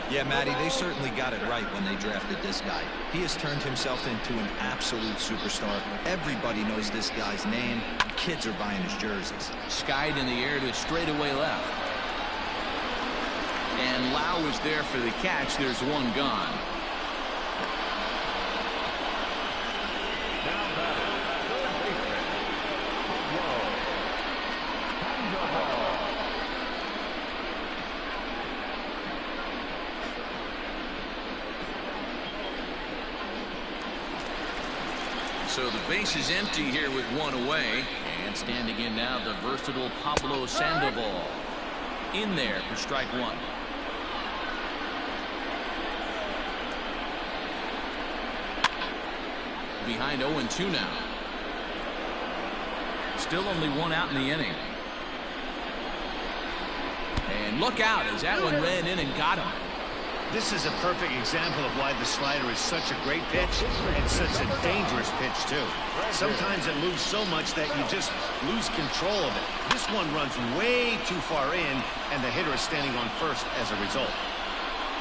[SPEAKER 3] Yeah, Matty, they certainly got it right when they drafted this guy. He has turned himself into an absolute superstar. Everybody knows this guy's name. Kids are buying his jerseys.
[SPEAKER 1] Skied in the air to straightaway left. And Lau is there for the catch. There's one gone. So the base is empty here with one away. And standing in now, the versatile Pablo Sandoval. In there for strike one. Behind 0-2 now. Still only one out in the inning. And look out as that one ran in and got him.
[SPEAKER 2] This is a perfect example of why the slider is such a great pitch and such a dangerous pitch, too. Sometimes it moves so much that you just lose control of it. This one runs way too far in, and the hitter is standing on first as a result.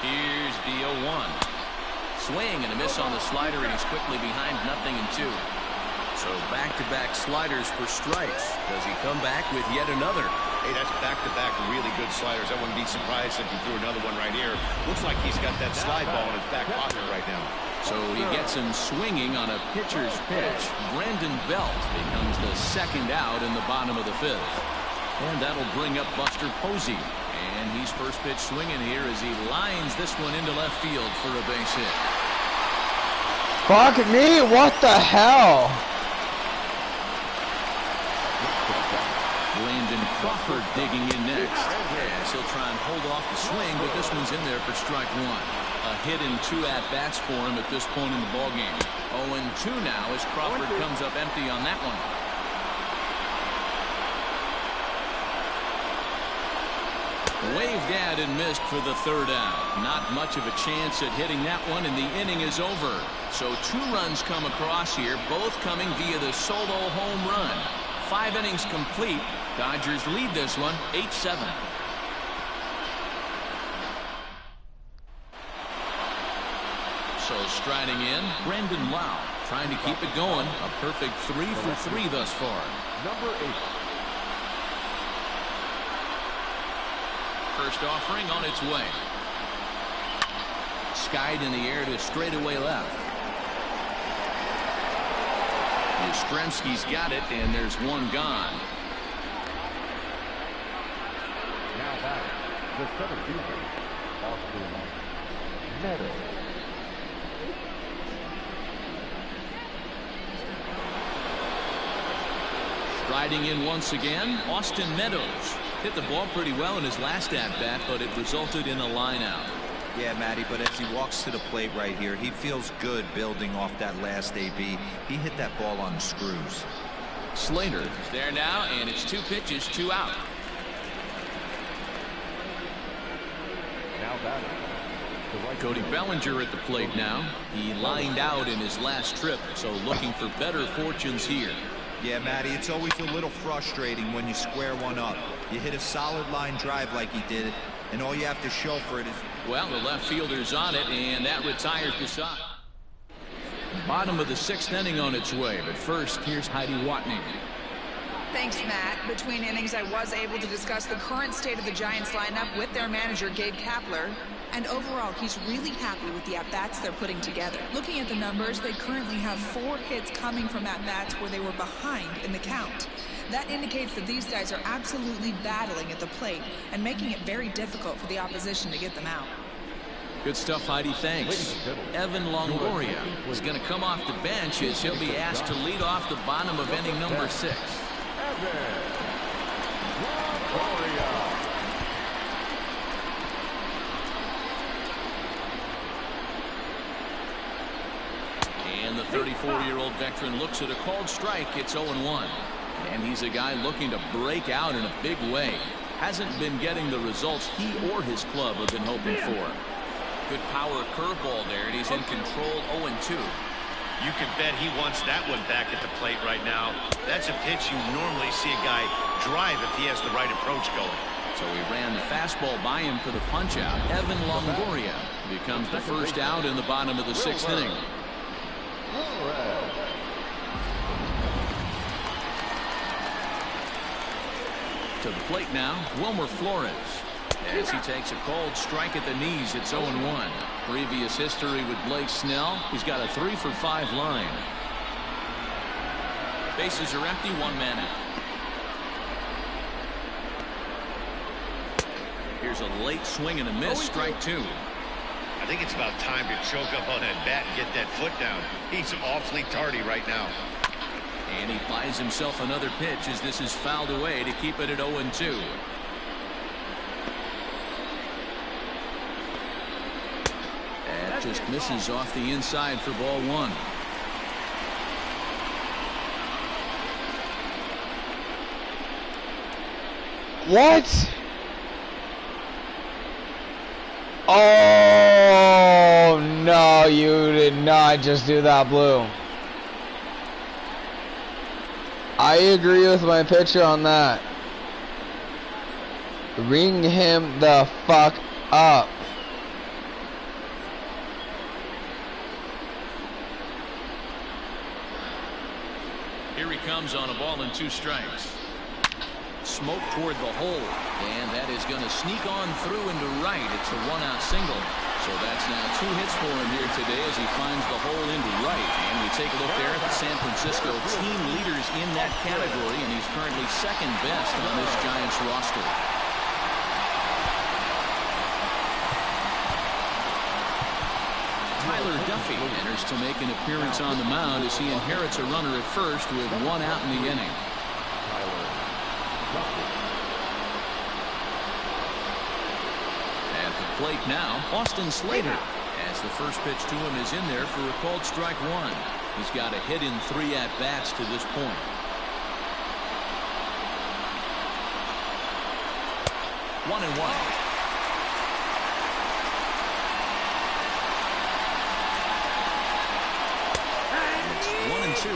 [SPEAKER 1] Here's the 0-1. Swing and a miss on the slider, and he's quickly behind 0-2. So back-to-back sliders for strikes. Does he come back with yet another?
[SPEAKER 2] Hey, that's back-to-back really good sliders. I wouldn't be surprised if he threw another one right here. Looks like he's got that slide ball in his back pocket right now.
[SPEAKER 1] So he gets him swinging on a pitcher's pitch. Brandon Belt becomes the second out in the bottom of the 5th. And that'll bring up Buster Posey. And he's first pitch swinging here as he lines this one into left field for a base hit.
[SPEAKER 5] Fuck me, what the hell?
[SPEAKER 1] Landon Crawford digging in next. Yes, he'll try and hold off the swing, but this one's in there for strike one. A hit and 2 at-bats for him at this point in the ballgame. 0-2 now as Crawford comes up empty on that one. Waved at and missed for the third out. Not much of a chance at hitting that one, and the inning is over. So 2 runs come across here, both coming via the solo home run. 5 innings complete. Dodgers lead this one 8-7. So striding in, Brandon Lau, trying to keep it going. A perfect 3 for 3 thus far.
[SPEAKER 4] Number 8.
[SPEAKER 1] First offering on its way. Skied in the air to straightaway left. Yastrzemski's got it, and there's one gone.
[SPEAKER 4] Now back, the 17th, Austin Meadows.
[SPEAKER 1] Striding in once again, Austin Meadows. Hit the ball pretty well in his last at-bat, but it resulted in a line-out.
[SPEAKER 3] Yeah, Matty, but as he walks to the plate right here, he feels good building off that last AB. He hit that ball on the screws.
[SPEAKER 1] Slater is there now, and it's 2 pitches, 2 out.
[SPEAKER 4] Now batting, the right
[SPEAKER 1] Cody Bellinger at the plate now. He lined out in his last trip, so looking for better fortunes here.
[SPEAKER 3] Yeah, Matty, it's always a little frustrating when you square one up. You hit a solid line drive like he did, and all you have to show for it is...
[SPEAKER 1] Well, the left fielder's on it, and that retires the side. Bottom of the 6th inning on its way, but first, here's Heidi Watney.
[SPEAKER 7] Thanks, Matt. Between innings, I was able to discuss the current state of the Giants lineup with their manager, Gabe Kapler. And overall, he's really happy with the at-bats they're putting together. Looking at the numbers, they currently have 4 hits coming from at-bats where they were behind in the count. That indicates that these guys are absolutely battling at the plate and making it very difficult for the opposition to get them out.
[SPEAKER 1] Good stuff, Heidi. Thanks. Evan Longoria is going to come off the bench as he'll be asked to lead off the bottom of inning number 6. And the 34-year-old veteran looks at a called strike. It's 0-1. And he's a guy looking to break out in a big way. Hasn't been getting the results he or his club have been hoping for. Good power curveball there, and he's in control 0-2.
[SPEAKER 2] You can bet he wants that one back at the plate right now. That's a pitch you normally see a guy drive if he has the right approach going.
[SPEAKER 1] So he ran the fastball by him for the punch-out. Evan Longoria becomes the first out in the bottom of the 6th inning. To the plate now, Wilmer Flores. As he takes a cold strike at the knees, it's 0-1. Previous history with Blake Snell. He's got a 3 for 5 line. Bases are empty, 1 man out. Here's a late swing and a miss, strike 2.
[SPEAKER 2] I think it's about time to choke up on that bat and get that foot down. He's awfully tardy right now.
[SPEAKER 1] And he buys himself another pitch as this is fouled away to keep it at 0-2. That just misses off the inside for ball 1.
[SPEAKER 5] What? Oh, no, you did not just do that, Blue. I agree with my pitcher on that. Ring him the fuck up.
[SPEAKER 1] Here he comes on a ball and 2 strikes. Smoke toward the hole, and that is going to sneak on through into right. It's a 1-out single. So that's now 2 hits for him here today as he finds the hole into right. And we take a look there at the San Francisco team leaders in that category, and he's currently 2nd best on this Giants roster. Tyler Duffy enters to make an appearance on the mound as he inherits a runner at first with 1 out in the inning. At the plate now, Austin Slater, as the first pitch to him is in there for a called strike 1. He's got a hit in 3 at-bats to this point. 1-1. 1-2.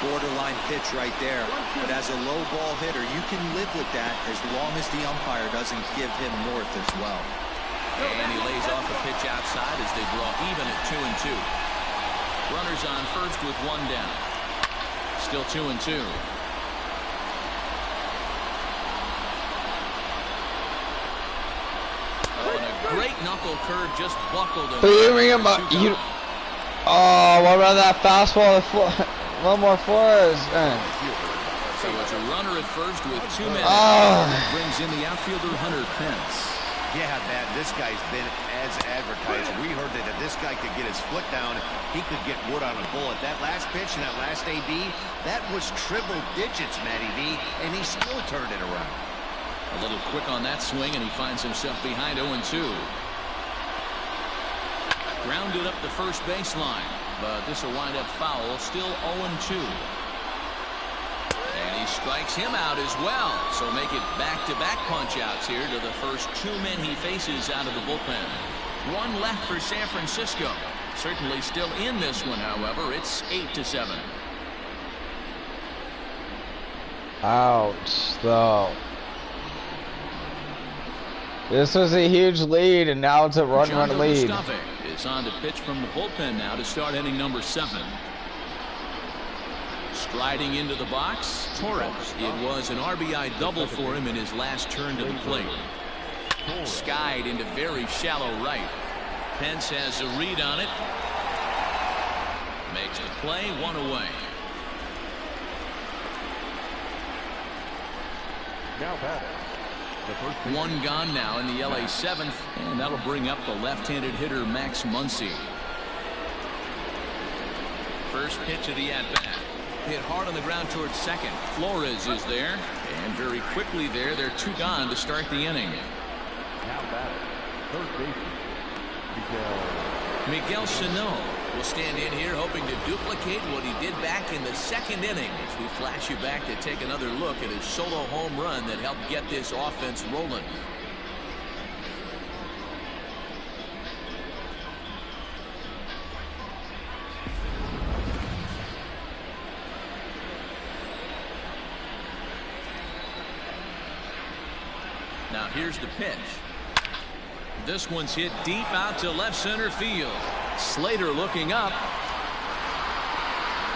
[SPEAKER 3] Borderline pitch right there. But as a low ball hitter, you can live with that as long as the umpire doesn't give him north as well.
[SPEAKER 1] And he lays off a pitch outside as they draw even at 2-2. Runners on first with one down. Still 2-2. Oh, and a great knuckle curve just buckled him.
[SPEAKER 5] But you ring him up. You. Oh, what about that fastball? One more Flores.
[SPEAKER 1] So it's a runner at first with 2 men. Brings in the outfielder Hunter Pence.
[SPEAKER 2] Yeah, Matt, this guy's been as advertised. We heard that if this guy could get his foot down, he could get wood on a bullet. That last pitch and that last AB, that was triple digits, Matty V, and he still turned it around.
[SPEAKER 1] A little quick on that swing, and he finds himself behind 0-2. Grounded up the first baseline, but this will wind up foul. Still 0-2. And he strikes him out as well. So make it back-to-back punch-outs here to the first 2 men he faces out of the bullpen. 1 left for San Francisco. Certainly still in this one, however. It's 8-7.
[SPEAKER 5] Ouch, though. This was a huge lead, and now it's a run lead.
[SPEAKER 1] Mustafa is on to pitch from the bullpen now to start inning number 7. Striding into the box, Torres. It was an RBI double for him in his last turn to the plate. Skied into very shallow right. Pence has a read on it. Makes the play, 1 away.
[SPEAKER 4] Now batting.
[SPEAKER 1] 1 gone now in the LA 7th, and that'll bring up the left-handed hitter Max Muncy. First pitch of the at-bat. Hit hard on the ground towards second. Flores is there, and very quickly there, they're 2 gone to start the inning.
[SPEAKER 4] Now batting. Third baseman.
[SPEAKER 1] Miguel Sano will stand in here hoping to duplicate what he did back in the 2nd inning as we flash you back to take another look at his solo home run that helped get this offense rolling. Now here's the pitch. This one's hit deep out to left center field. Slater looking up.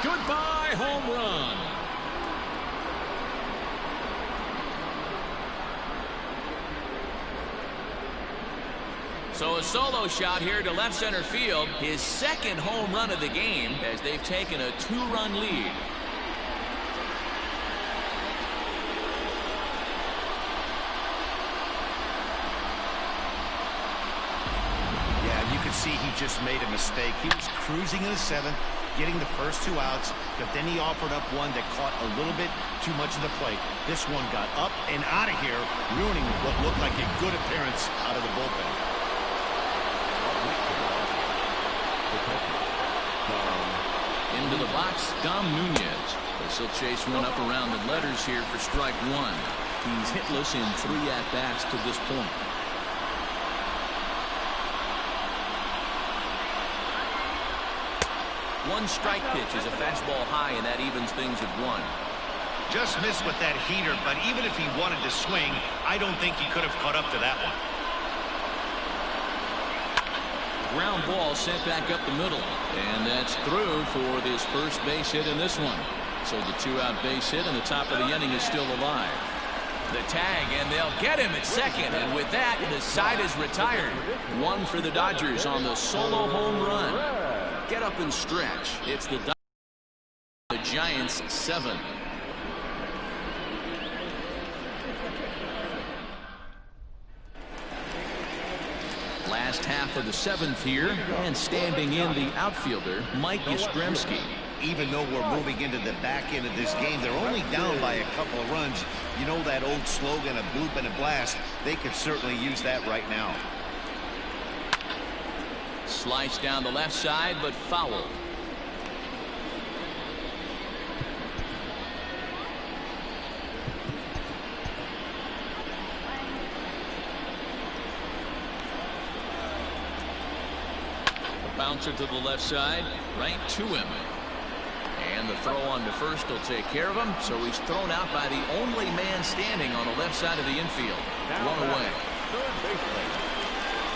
[SPEAKER 1] Goodbye home run. So a solo shot here to left center field. His 2nd home run of the game as they've taken a 2-run lead.
[SPEAKER 2] See, he just made a mistake. He was cruising in the 7th, getting the first 2 outs, but then he offered up one that caught a little bit too much of the plate. This one got up and out of here, ruining what looked like a good appearance out of the bullpen.
[SPEAKER 1] Into the box, Dom Nunez. This will chase one up around the letters here for strike 1. He's hitless in 3 at-bats to this point. One strike pitch is a fastball high, and that evens things at 1.
[SPEAKER 2] Just missed with that heater, but even if he wanted to swing, I don't think he could have caught up to that one.
[SPEAKER 1] Ground ball sent back up the middle, and that's through for his first base hit in this one. So the 2-out base hit, and the top of the inning is still alive. The tag, and they'll get him at 2nd, and with that, the side is retired. 1 for the Dodgers on the solo home run. Get up and stretch. It's the Giants 7. Last half of the 7th here, and standing in the outfielder, Mike Yastrzemski.
[SPEAKER 2] Even though we're moving into the back end of this game, they're only down by a couple of runs. You know that old slogan, a bloop and a blast. They could certainly use that right now.
[SPEAKER 1] Sliced down the left side, but fouled. Bouncer to the left side, right to him. And the throw on to first will take care of him, so he's thrown out by the only man standing on the left side of the infield. One away.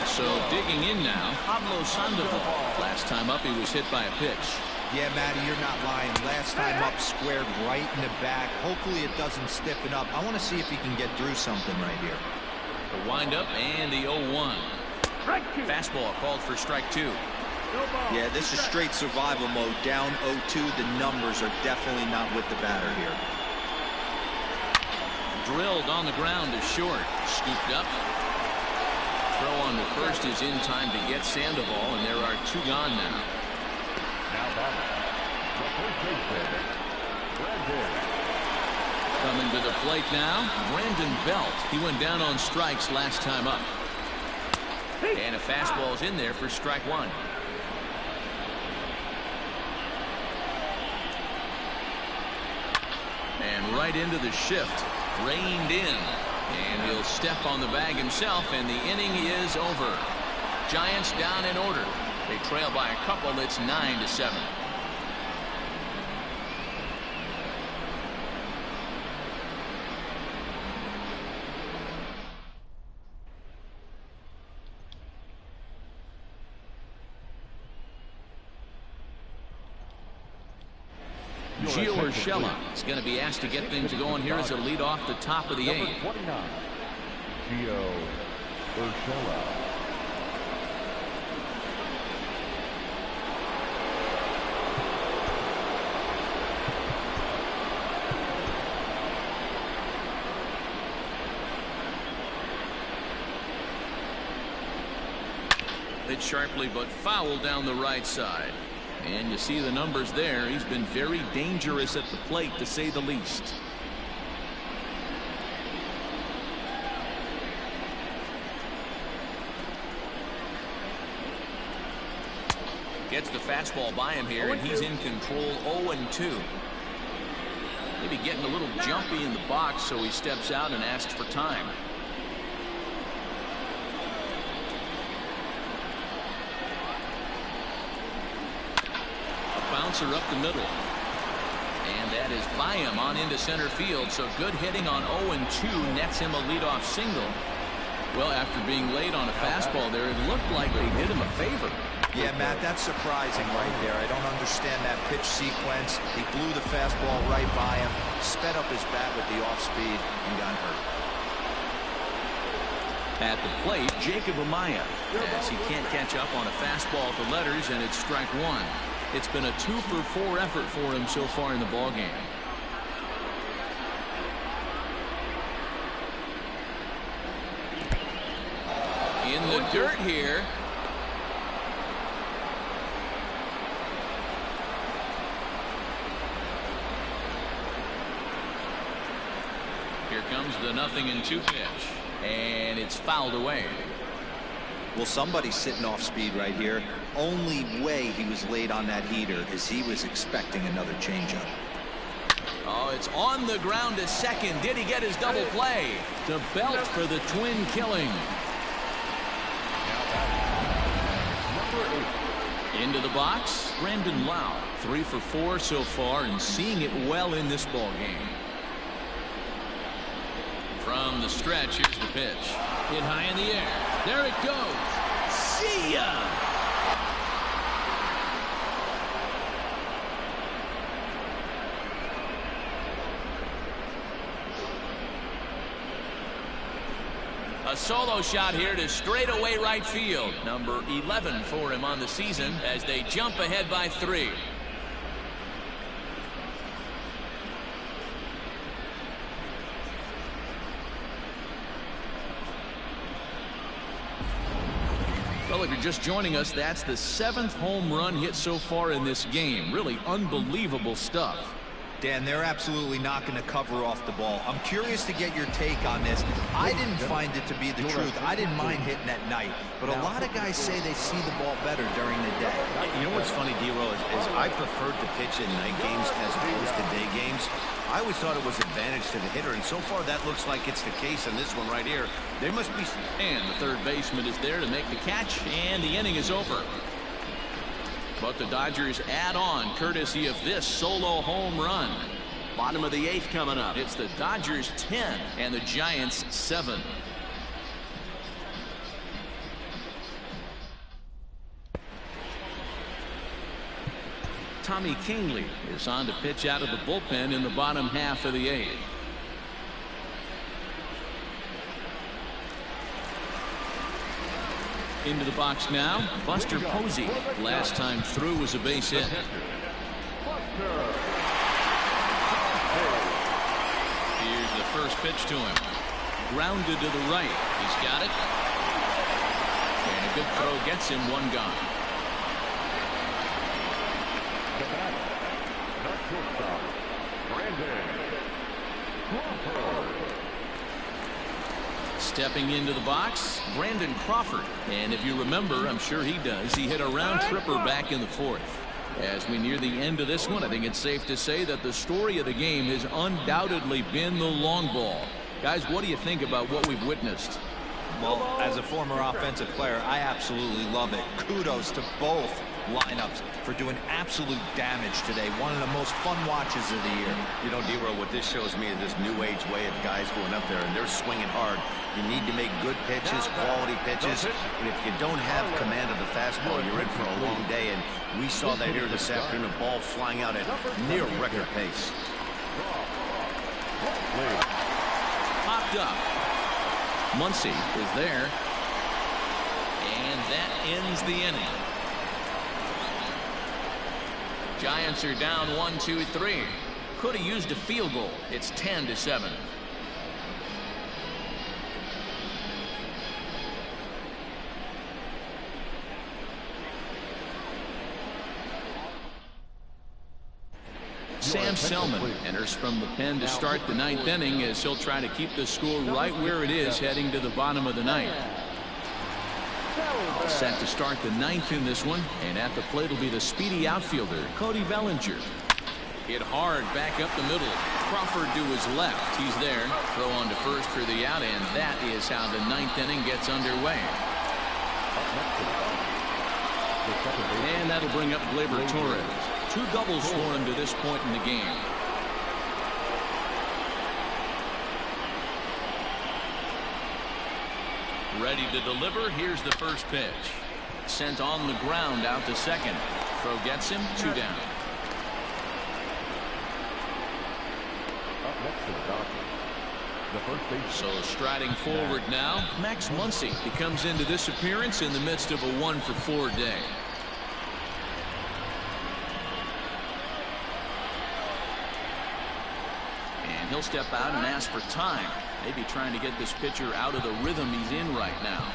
[SPEAKER 1] So digging in now, Pablo Sandoval. Last time up, he was hit by a pitch.
[SPEAKER 3] Yeah, Matty, you're not lying. Last time up, squared right in the back. Hopefully it doesn't stiffen up. I want to see if he can get through something right here.
[SPEAKER 1] The windup and the 0-1. Fastball called for strike 2.
[SPEAKER 3] Yeah, this is straight survival mode. Down 0-2. The numbers are definitely not with the batter here.
[SPEAKER 1] Drilled on the ground is short. Scooped up. Throw on to first is in time to get Sandoval, and there are 2 gone now. Coming to the plate now, Brandon Belt. He went down on strikes last time up. And a fastball's in there for strike 1. And right into the shift. Reined in. And he'll step on the bag himself, and the inning is over. Giants down in order. They trail by a couple. It's 9-7. Gio Urshela is going to be asked to get things going here as a lead off the top of the 8th.
[SPEAKER 4] Gio Urshela.
[SPEAKER 1] Hit sharply but foul down the right side. And you see the numbers there. He's been very dangerous at the plate, to say the least. Gets the fastball by him here, and he's in control. 0-2. Maybe getting a little jumpy in the box, so he steps out and asks for time. Bouncer up the middle. And that is by him on into center field. So good hitting on 0-2 nets him a leadoff single. Well, after being late on a fastball there, it looked like they did him a favor.
[SPEAKER 3] Yeah, Matt, that's surprising right there. I don't understand that pitch sequence. He blew the fastball right by him, sped up his bat with the off speed, and got hurt.
[SPEAKER 1] At the plate, Jacob Amaya, as he can't catch up on a fastball at the letters, and it's strike 1. It's been a 2-for-4 effort for him so far in the ballgame. In the dirt here. Here comes the 0-2 pitch. And it's fouled away.
[SPEAKER 3] Well, somebody's sitting off speed right here. Only way he was late on that heater is he was expecting another changeup.
[SPEAKER 1] Oh, it's on the ground to second. Did he get his double play? To Belt for the twin killing. Into the box, Brandon Lau. 3 for 4 so far and seeing it well in this ball game. From the stretch, here's the pitch. Hit high in the air. There it goes. See ya! A solo shot here to straightaway right field. Number 11 for him on the season as they jump ahead by 3. Well, if you're just joining us, that's the 7th home run hit so far in this game. Really unbelievable stuff.
[SPEAKER 3] Dan, they're absolutely not going to cover off the ball. I'm curious to get your take on this. I didn't find it to be the truth. I didn't mind hitting at night, but a lot of guys say they see the ball better during the day.
[SPEAKER 2] You know what's funny, D-Roll, is I preferred to pitch in night games as opposed to day games. I always thought it was advantage to the hitter, and so far that looks like it's the case in this one right here. There must be...
[SPEAKER 1] And the third baseman is there to make the catch, and the inning is over. But the Dodgers add on courtesy of this solo home run.
[SPEAKER 8] Bottom of the 8th coming up.
[SPEAKER 1] It's the Dodgers 10 and the Giants 7. Tommy Kahnle is on to pitch out of the bullpen in the bottom half of the 8th. Into the box now, Buster Posey. Last time through was a base hit. Here's the first pitch to him. Grounded to the right. He's got it. And a good throw gets him one gone. Stepping into the box, Brandon Crawford. And if you remember, I'm sure he does, he hit a round tripper back in the 4th. As we near the end of this one, I think it's safe to say that the story of the game has undoubtedly been the long ball. Guys, what do you think about what we've witnessed?
[SPEAKER 3] Well, as a former offensive player, I absolutely love it. Kudos to both lineups for doing absolute damage today. One of the most fun watches of the year.
[SPEAKER 2] You know, D-Roll, what this shows me is this new age way of guys going up there and they're swinging hard. You need to make good pitches, quality pitches, and if you don't have command of the fastball, you're in for a long day, and we saw that here this afternoon, a ball flying out at near record pace.
[SPEAKER 1] Popped up. Muncy is there, and that ends the inning. Giants are down 1-2-3. Could have used a field goal. It's 10-7. Sam Selman enters from the pen to start the 9th inning as he'll try to keep the score right where it is heading to the bottom of the 9th. Set to start the 9th in this one, and at the plate will be the speedy outfielder Cody Bellinger. Hit hard back up the middle. Crawford to his left. He's there. Throw on to first for the out, and that is how the 9th inning gets underway. And that'll bring up Gleyber Torres. 2 doubles for him to this point in the game. Ready to deliver. Here's the first pitch. Sent on the ground out to second. Throw gets him 2 down. So striding forward now, Max Muncy. He comes into this appearance in the midst of a 1-for-4 day. And he'll step out and ask for time. Maybe trying to get this pitcher out of the rhythm he's in right now.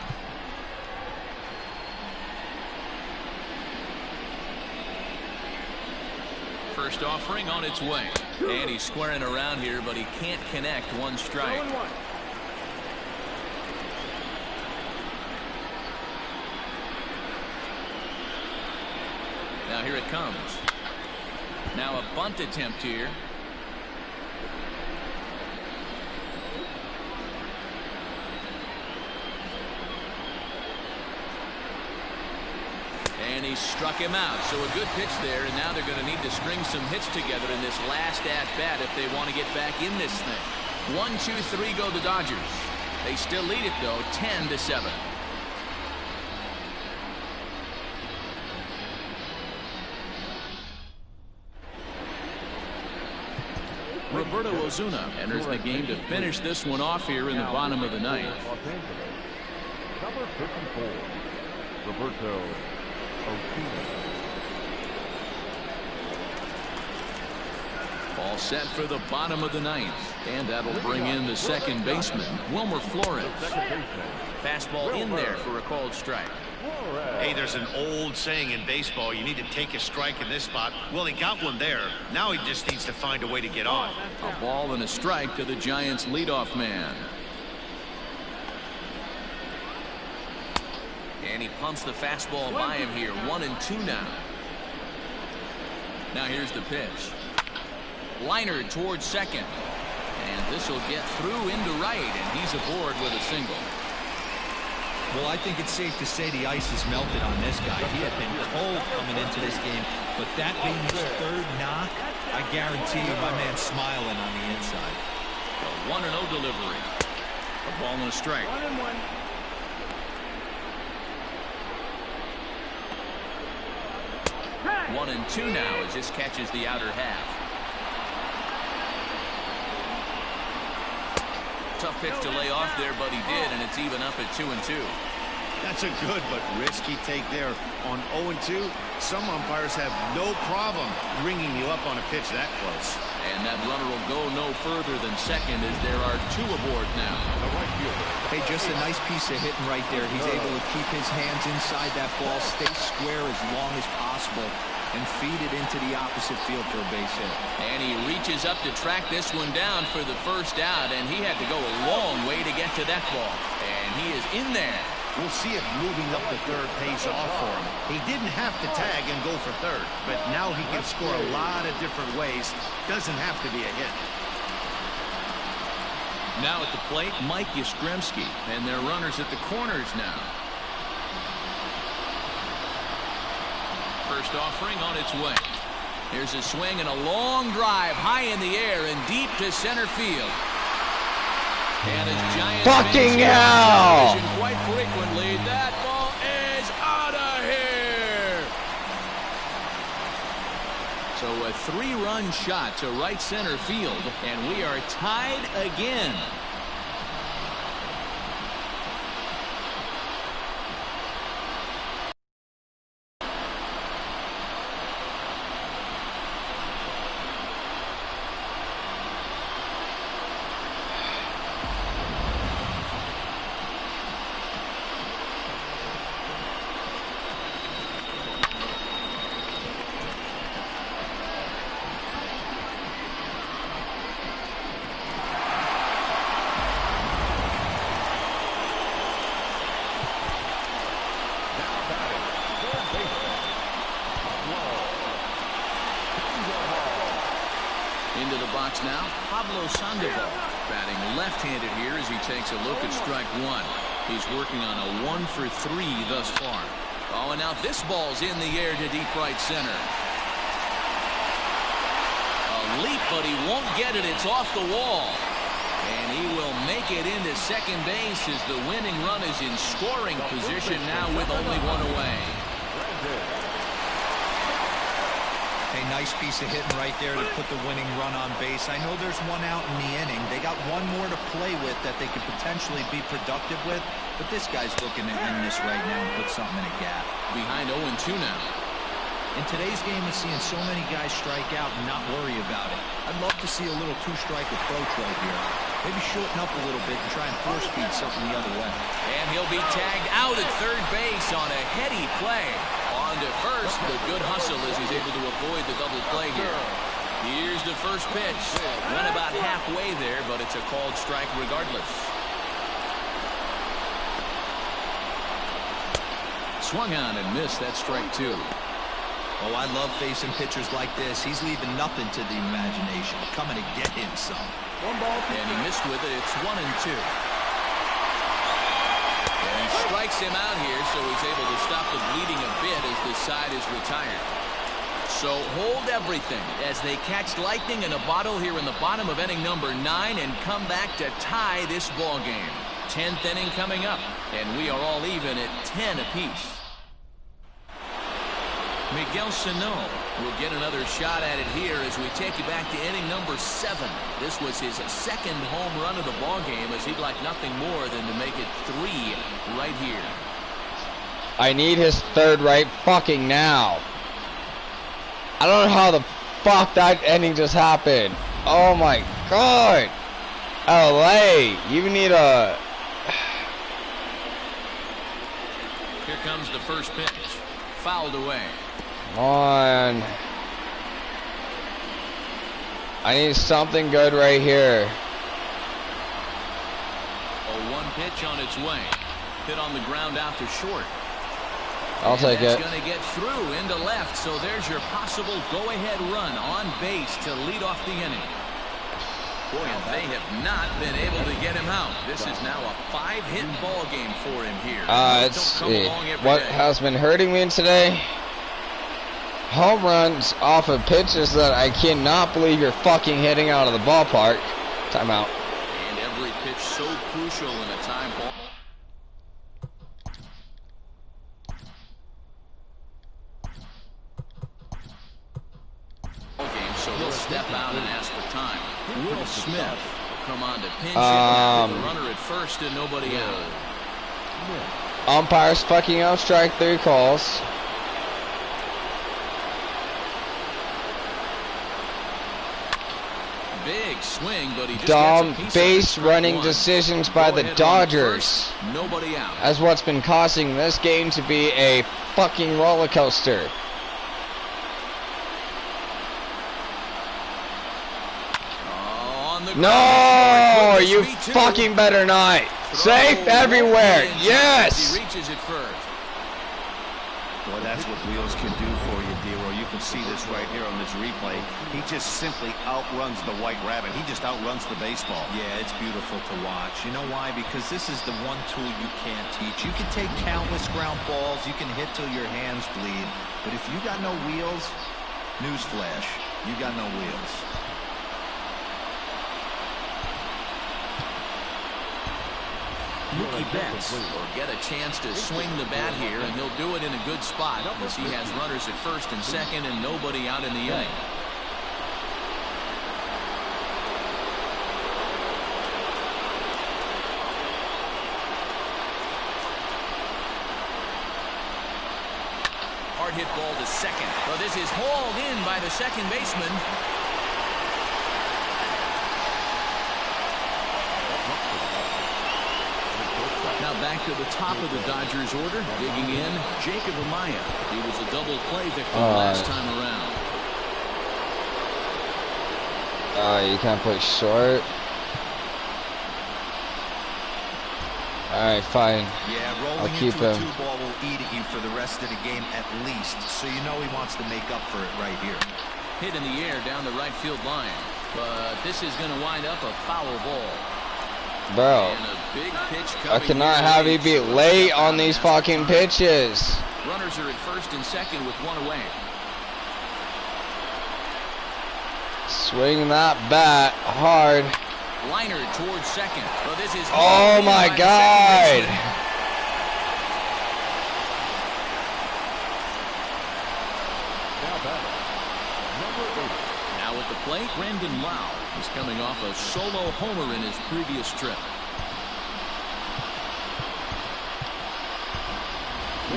[SPEAKER 1] First offering on its way. And he's squaring around here, but he can't connect. 1 strike. Now here it comes. Now a bunt attempt here. And he struck him out. So a good pitch there, and now they're going to need to string some hits together in this last at-bat if they want to get back in this thing. 1, 2, 3 go the Dodgers. They still lead it, though, 10-7. Roberto Osuna enters the game to finish this one off here in the bottom of the 9th.
[SPEAKER 4] Number 54, Roberto Osuna.
[SPEAKER 1] All set for the bottom of the 9th, and that'll bring in the second baseman, Wilmer Flores. Fastball in there for a called strike.
[SPEAKER 2] Hey, there's an old saying in baseball, you need to take a strike in this spot. Well, he got one there. Now he just needs to find a way to get on.
[SPEAKER 1] A ball and a strike to the Giants leadoff man. And he pumps the fastball by him here. 1-2 now. Now here's the pitch. Liner towards second. And this will get through into right, and he's aboard with a single.
[SPEAKER 3] Well, I think it's safe to say the ice has melted on this guy. He had been cold coming into this game, but that being his third knock, I guarantee you my man's smiling on the inside.
[SPEAKER 1] A 1-0 delivery. A ball and a strike.
[SPEAKER 6] 1-1.
[SPEAKER 1] 1-2 now as this catches the outer half. Tough pitch to lay off there, but he did, and it's even up at 2-2.
[SPEAKER 2] That's a good but risky take there on 0-2. Some umpires have no problem ringing you up on a pitch that close.
[SPEAKER 1] And that runner will go no further than second as there are 2 aboard now.
[SPEAKER 3] Hey, just a nice piece of hitting right there. He's able to keep his hands inside that ball, stay square as long as possible, and feed it into the opposite field for a base hit.
[SPEAKER 1] And he reaches up to track this one down for the first out, and he had to go a long way to get to that ball. And he is in there.
[SPEAKER 2] We'll see if moving up to third pays off for him. He didn't have to tag and go for third, but now he can score a lot of different ways. Doesn't have to be a hit.
[SPEAKER 1] Now at the plate, Mike Yastrzemski, and their runners at the corners now. First offering on its way. Here's a swing and a long drive high in the air and deep to center field. And as Giants
[SPEAKER 5] fucking hell!
[SPEAKER 1] Quite frequently, that ball is out of here. So a 3-run shot to right center field, and we are tied again. Into the box now, Pablo Sandoval, batting left-handed here as he takes a look at strike one. He's working on a 1 for 3 thus far. Oh, and now this ball's in the air to deep right center. A leap, but he won't get it. It's off the wall. And he will make it into second base as the winning run is in scoring position now with only 1 away.
[SPEAKER 3] A nice piece of hitting right there to put the winning run on base. I know there's 1 out in the inning. They got 1 more to play with that they could potentially be productive with, but this guy's looking to end this right now and put something in a gap.
[SPEAKER 1] Behind 0-2 now.
[SPEAKER 3] In today's game of seeing so many guys strike out and not worry about it, I'd love to see a little 2-strike approach right here. Maybe shorten up a little bit and try and force feed something the other way.
[SPEAKER 1] And he'll be tagged out at third base on a heady play. On to first, the good hustle as he's able to avoid the double play here. Here's the first pitch. Went about halfway there, but it's a called strike regardless. Swung on and missed. That strike 2.
[SPEAKER 3] Oh, I love facing pitchers like this. He's leaving nothing to the imagination. Coming to get him some.
[SPEAKER 1] And he missed with it. It's 1-2. And he strikes him out here, so he's able to stop the bleeding a bit as the side is retired. So hold everything as they catch lightning in a bottle here in the bottom of inning number 9 and come back to tie this ball game. 10th inning coming up, and we are all even at 10 apiece. Miguel Sano will get another shot at it here as we take you back to inning number 7. This was his second home run of the ball game as he'd like nothing more than to make it 3 right here.
[SPEAKER 5] I need his third right fucking now. I don't know how the fuck that ending just happened. Oh my god. LA, you need a...
[SPEAKER 1] Here comes the first pitch. Fouled away.
[SPEAKER 5] Come on. I need something good right here.
[SPEAKER 1] A 1 pitch on its way. Hit on the ground out to short.
[SPEAKER 5] I'll take it.
[SPEAKER 1] It's going to get through into left, so there's your possible go-ahead run on base to lead off the inning. Boy, and they have not been able to get him out. This is now a 5-hit ball game for him here.
[SPEAKER 5] Let's see. What has been hurting me today? Home runs off of pitches that I cannot believe you're fucking hitting out of the ballpark. Timeout.
[SPEAKER 1] And every pitch so crucial in a tie ball game, so he'll step out and ask for time. Will Smith will come on to pinch hit now with the runner at first and nobody out.
[SPEAKER 5] Umpires fucking out strike 3 calls.
[SPEAKER 1] Big swing, but he just
[SPEAKER 5] Dumb
[SPEAKER 1] gets a piece
[SPEAKER 5] base
[SPEAKER 1] of it.
[SPEAKER 5] running
[SPEAKER 1] 1.
[SPEAKER 5] decisions by
[SPEAKER 1] Go
[SPEAKER 5] the
[SPEAKER 1] ahead on
[SPEAKER 5] Dodgers.
[SPEAKER 1] first, nobody out.
[SPEAKER 5] As what's been causing this game to be a fucking roller coaster.
[SPEAKER 1] On the
[SPEAKER 5] No,
[SPEAKER 1] ground.
[SPEAKER 5] you
[SPEAKER 1] Me too.
[SPEAKER 5] fucking better not. Safe
[SPEAKER 1] Throw
[SPEAKER 5] everywhere.
[SPEAKER 1] in
[SPEAKER 5] Yes.
[SPEAKER 1] He reaches it first.
[SPEAKER 2] Well, that's what wheels can do for you, D-Roy. You can see this right here on this replay. He just simply outruns the White Rabbit. He just outruns the baseball.
[SPEAKER 3] Yeah, it's beautiful to watch. You know why? Because this is the one tool you can't teach. You can take countless ground balls. You can hit till your hands bleed. But if you got no wheels, newsflash, you got no wheels.
[SPEAKER 1] Mookie Betts will get a chance to swing the bat here, and he'll do it in a good spot as he has runners at first and second and nobody out in the inning. Hard hit ball to second. Well, this is hauled in by the second baseman. Now back to the top of the Dodgers order, digging in, Jacob Amaya. He was a double play victim last time around.
[SPEAKER 5] You can't play short. Alright, fine.
[SPEAKER 3] Yeah, rolling
[SPEAKER 5] I'll keep
[SPEAKER 3] into a
[SPEAKER 5] him.
[SPEAKER 3] 2-ball will eat at you for the rest of the game at least. So you know he wants to make up for it right here.
[SPEAKER 1] Hit in the air down the right field line. But this is going to wind up a foul ball.
[SPEAKER 5] Bro,
[SPEAKER 1] And a big pitch
[SPEAKER 5] I
[SPEAKER 1] coming
[SPEAKER 5] cannot
[SPEAKER 1] here
[SPEAKER 5] have you
[SPEAKER 1] late,
[SPEAKER 5] be
[SPEAKER 1] so
[SPEAKER 5] late
[SPEAKER 1] they'll
[SPEAKER 5] on
[SPEAKER 1] get
[SPEAKER 5] these
[SPEAKER 1] down and
[SPEAKER 5] fucking
[SPEAKER 1] ask for time.
[SPEAKER 5] pitches.
[SPEAKER 1] Runners are at first and second with one away.
[SPEAKER 5] Swing that bat hard.
[SPEAKER 1] Liner towards second. Well, this is
[SPEAKER 5] Oh my God.
[SPEAKER 1] Now at the plate, Brandon Lau is coming off a solo homer in his previous trip.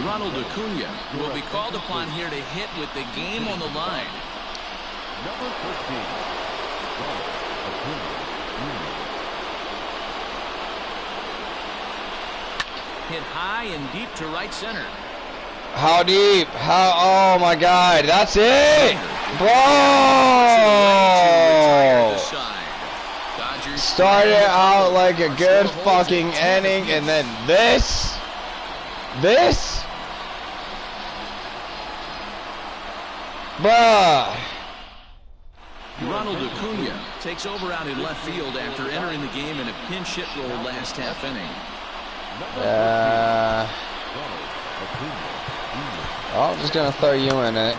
[SPEAKER 1] Ronald Acuna will be called upon here to hit with the game on the line.
[SPEAKER 4] Number 15, Ronald Acuna Jr.
[SPEAKER 1] Hit high and deep to right center.
[SPEAKER 5] How deep? How? Oh my God. That's it. Bro. Started out like a good fucking inning and then this. Bruh.
[SPEAKER 1] Ronald Acuna takes over out in left field after entering the game in a pinch hit role last half inning.
[SPEAKER 5] I'm just gonna throw you in it.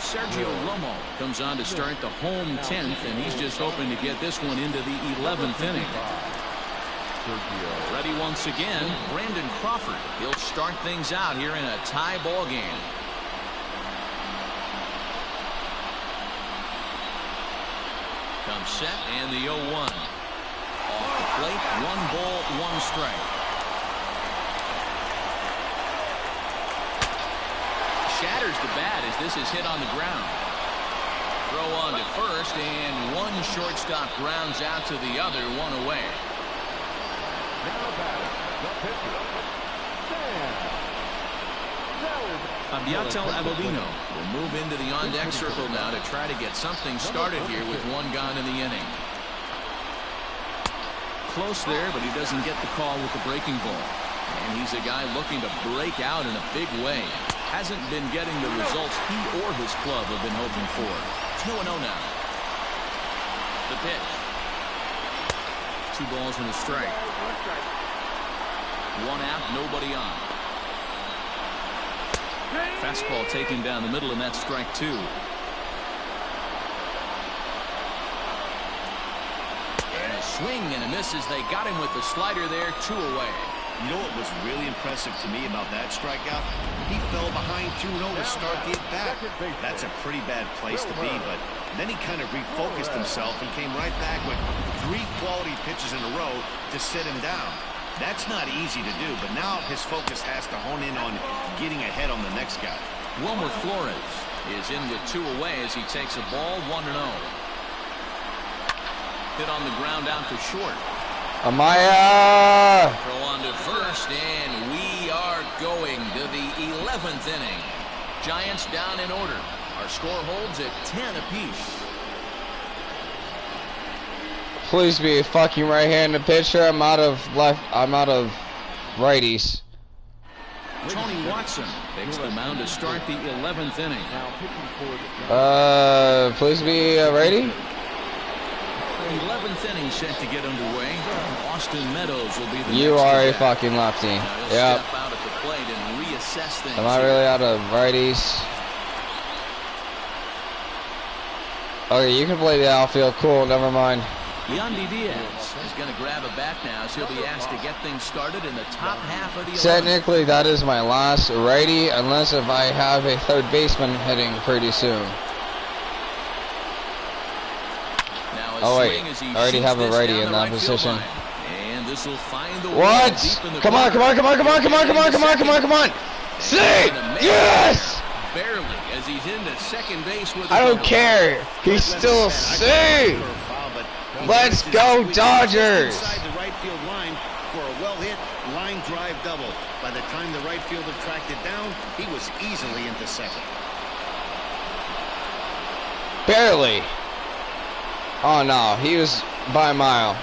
[SPEAKER 1] Sergio Romo comes on to start the home 10th, and he's just hoping to get this one into the 11th inning. Ready once again, Brandon Crawford. He'll start things out here in a tie ball game. Comes set and the 0-1. Off the plate, 1 ball, 1 strike. Shatters the bat as this is hit on the ground. Throw on to first, and one shortstop grounds out to the other, 1 away. Abiatel Avelino will move into the on-deck circle now to try to get something started here with 1 gone in the inning. Close there, but he doesn't get the call with the breaking ball. And he's a guy looking to break out in a big way. Hasn't been getting the results he or his club have been hoping for. 2-0 now. The pitch. 2 balls and a strike. 1 out, nobody on. Fastball taken down the middle, and that's strike 2. And a swing and a miss as they got him with the slider there, 2 away.
[SPEAKER 2] You know what was really impressive to me about that strikeout? He fell behind 2-0 to start the at-bat. That's a pretty bad place to be, but then he kind of refocused himself and came right back with 3 quality pitches in a row to sit him down. That's not easy to do, but now his focus has to hone in on getting ahead on the next guy.
[SPEAKER 1] Wilmer Flores is in with 2 away as he takes a ball, 1-0. Hit on the ground out to short.
[SPEAKER 5] Amaya!
[SPEAKER 1] Throw on to first, and we are going to the 11th inning. Giants down in order. Our score holds at 10 apiece.
[SPEAKER 5] Please be a fucking right-handed pitcher. I'm out of righties.
[SPEAKER 1] Tony Watson takes the mound to start the 11th inning.
[SPEAKER 5] Please be a righty.
[SPEAKER 1] 11th inning set to get underway. Austin Meadows will be the
[SPEAKER 5] You
[SPEAKER 1] next
[SPEAKER 5] are
[SPEAKER 1] to
[SPEAKER 5] a
[SPEAKER 1] bat.
[SPEAKER 5] fucking lefty.
[SPEAKER 1] Now he'll
[SPEAKER 5] Yep.
[SPEAKER 1] step out at the plate and reassess things.
[SPEAKER 5] Am I really out of righties? Okay, you can play the outfield. Cool, never mind.
[SPEAKER 1] Yandy Diaz is going to grab a bat now as he'll be asked to get things started in the top half of the 11th.
[SPEAKER 5] Technically, that is my last righty, unless if I have a third baseman hitting pretty soon.
[SPEAKER 1] Now a
[SPEAKER 5] Oh wait,
[SPEAKER 1] swing as he
[SPEAKER 5] I already
[SPEAKER 1] shoots
[SPEAKER 5] have a
[SPEAKER 1] this
[SPEAKER 5] righty
[SPEAKER 1] down
[SPEAKER 5] in
[SPEAKER 1] the
[SPEAKER 5] that
[SPEAKER 1] right field
[SPEAKER 5] position.
[SPEAKER 1] line. And this will find the wall
[SPEAKER 5] What?
[SPEAKER 1] deep in the
[SPEAKER 5] Come on, come on, come on, come on, come on, come on, come on, come on, come on! See! Yes!
[SPEAKER 1] Barely as he's into second base with a
[SPEAKER 5] I don't
[SPEAKER 1] double.
[SPEAKER 5] care. He's still C. Let's go Dodgers!
[SPEAKER 2] Inside the right field line for a well-hit line drive double. By the time the right fielder tracked it down, he was easily into second.
[SPEAKER 5] Barely. Oh no, he was by a mile.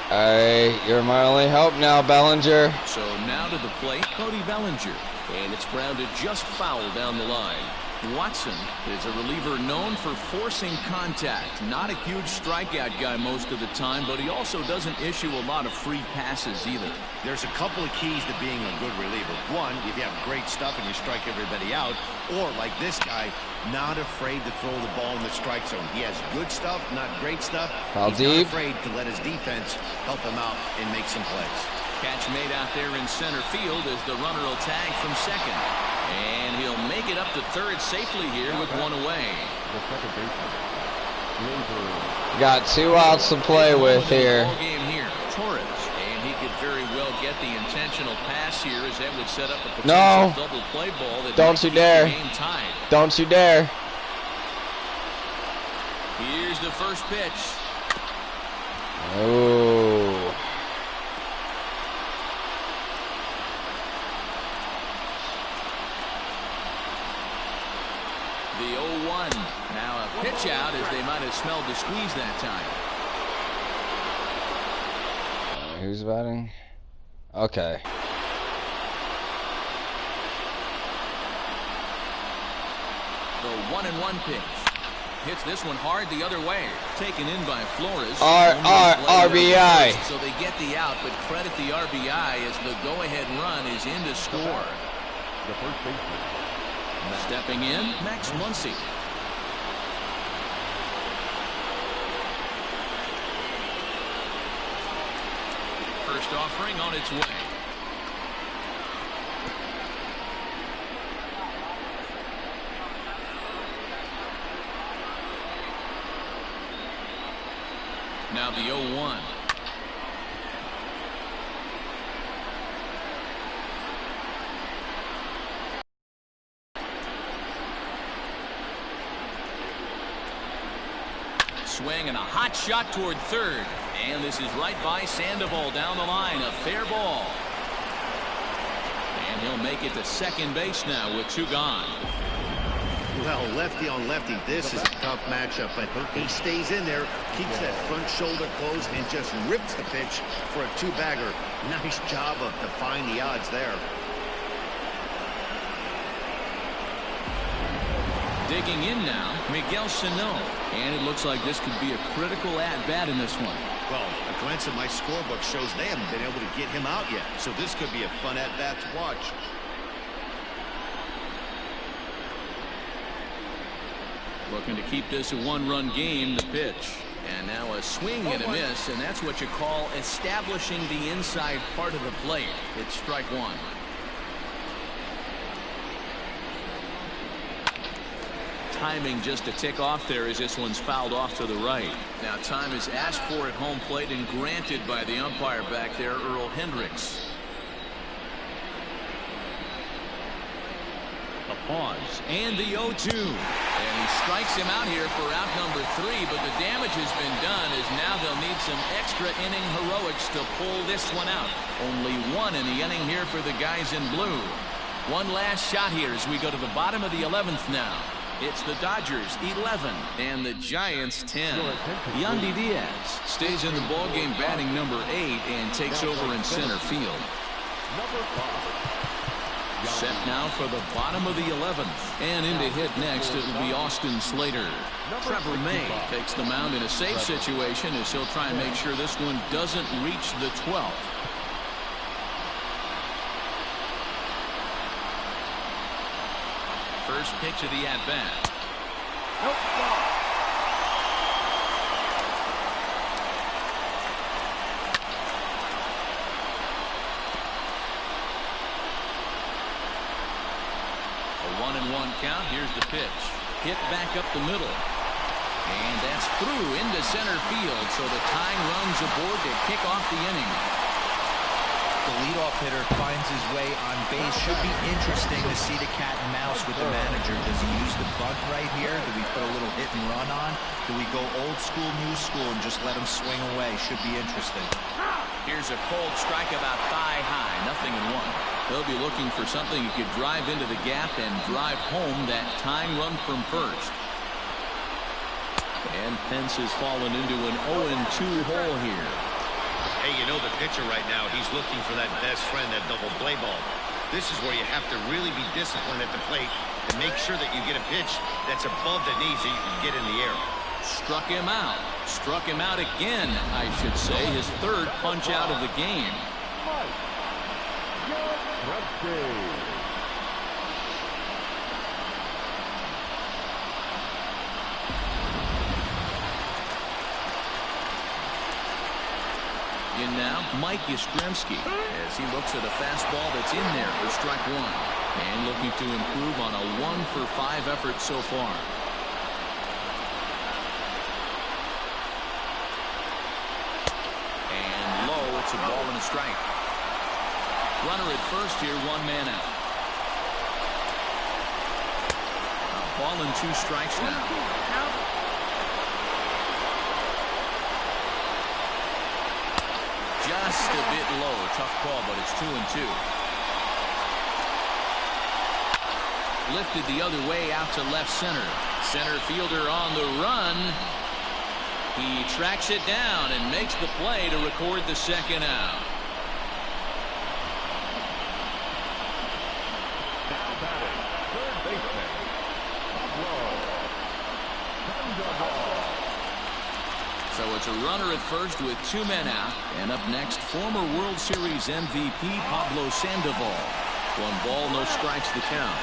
[SPEAKER 5] Hey, you're my only hope now, Bellinger.
[SPEAKER 1] So now to the plate, Cody Bellinger. And it's grounded just foul down the line. Watson is a reliever known for forcing contact. Not a huge strikeout guy most of the time, but he also doesn't issue a lot of free passes either.
[SPEAKER 2] There's a couple of keys to being a good reliever. One, if you have great stuff and you strike everybody out, or like this guy, not afraid to throw the ball in the strike zone. He has good stuff, not great stuff.
[SPEAKER 5] How
[SPEAKER 2] He's
[SPEAKER 5] deep?
[SPEAKER 2] not afraid to let his defense help him out and make some plays.
[SPEAKER 1] Catch made out there in center field as the runner will tag from second. And he'll make it up to third safely here with 1 away.
[SPEAKER 5] Got 2 outs to play with here.
[SPEAKER 1] Ball game here, Torres, and he could very well get the intentional pass here as that would set up a potential
[SPEAKER 5] No.
[SPEAKER 1] double play ball. That
[SPEAKER 5] Don't
[SPEAKER 1] might
[SPEAKER 5] you
[SPEAKER 1] keep the
[SPEAKER 5] dare.
[SPEAKER 1] game tied.
[SPEAKER 5] Don't you dare.
[SPEAKER 1] Here's the first pitch.
[SPEAKER 5] Oh.
[SPEAKER 1] The 0-1. Now a pitch out as they might have smelled the squeeze that time.
[SPEAKER 5] Who's batting? Okay.
[SPEAKER 1] The 1-1 pitch. Hits this one hard the other way. Taken in by Flores.
[SPEAKER 5] RBI.
[SPEAKER 1] So they get the out, but credit the RBI as the go-ahead run is in to score.
[SPEAKER 4] The first baseman.
[SPEAKER 1] Stepping in, Max Muncy. First offering on its way. Now the 0-1. Swing and a hot shot toward third. And this is right by Sandoval down the line. A fair ball. And he'll make it to second base now with 2 gone.
[SPEAKER 2] Well, lefty on lefty, this is a tough matchup, but he stays in there, keeps that front shoulder closed, and just rips the pitch for a 2-bagger. Nice job of defying the odds there.
[SPEAKER 1] Digging in now, Miguel Sano. And it looks like this could be a critical at-bat in this one.
[SPEAKER 2] Well, a glance at my scorebook shows they haven't been able to get him out yet. So this could be a fun at-bat to watch.
[SPEAKER 1] Looking to keep this a one-run game, the pitch. And now a swing and a miss, and that's what you call establishing the inside part of the plate. It's strike one. Timing just a tick off there as this one's fouled off to the right. Now time is asked for at home plate and granted by the umpire back there, Earl Hendricks. A pause and the 0-2, and he strikes him out here for out number 3, but the damage has been done as now they'll need some extra inning heroics to pull this one out. Only one in the inning here for the guys in blue. One last shot here as we go to the bottom of the 11th now. It's the Dodgers 11 and the Giants 10. Yandy Diaz stays in the ballgame batting number 8 and takes over in center field. Set now for the bottom of the 11th, and in to hit next it'll be Austin Slater. Trevor May takes the mound in a safe situation as he'll try and make sure this one doesn't reach the 12th. First pitch of the at-bat. A 1-1 count. Here's the pitch. Hit back up the middle. And that's through into center field. So the tying runs aboard to kick off the inning.
[SPEAKER 3] The leadoff hitter finds his way on base. Should be interesting to see the cat and mouse with the manager. Does he use the bunt right here? Do we put a little hit and run on? Do we go old school, new school, and just let him swing away? Should be interesting.
[SPEAKER 1] Here's a cold strike about thigh high. Nothing in one. They'll be looking for something he could drive into the gap and drive home that tying run from first. And Pence has fallen into an 0-2 hole here.
[SPEAKER 2] Hey, you know the pitcher right now, he's looking for that best friend, that double play ball. This is where you have to really be disciplined at the plate and make sure that you get a pitch that's above the knees so you can get in the air.
[SPEAKER 1] Struck him out. Struck him out again, I should say. His third punch out of the game. In now, Mike Yastrzemski as he looks at a fastball that's in there for strike one. And looking to improve on a 1-for-5 effort so far. And low, it's a ball and a strike. Runner at first here, 1 man out. A ball and 2 strikes now. Just a bit low. Tough call, but it's 2-2. Lifted the other way out to left center. Center fielder on the run. He tracks it down and makes the play to record the second out.
[SPEAKER 4] Now batting, third baseman,
[SPEAKER 1] So it's a runner at first with 2 men out. And up next, former World Series MVP Pablo Sandoval. 1 ball, no strikes the count.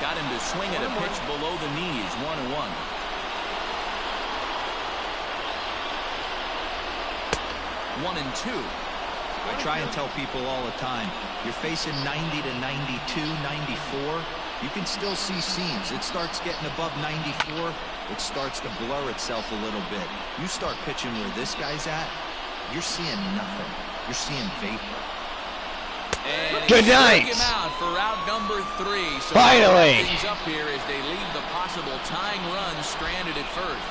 [SPEAKER 1] Got him to swing at a pitch below the knees. 1-1. One and two.
[SPEAKER 3] I try and tell people all the time, you're facing 90 to 92, 94. You can still see seams. It starts getting above 94. It starts to blur itself a little bit. You start pitching where this guy's at, you're seeing nothing. You're seeing vapor.
[SPEAKER 1] And
[SPEAKER 5] good night.
[SPEAKER 1] Him out for out number 3. So
[SPEAKER 5] finally,
[SPEAKER 1] things up here as they leave the possible tying run stranded at first.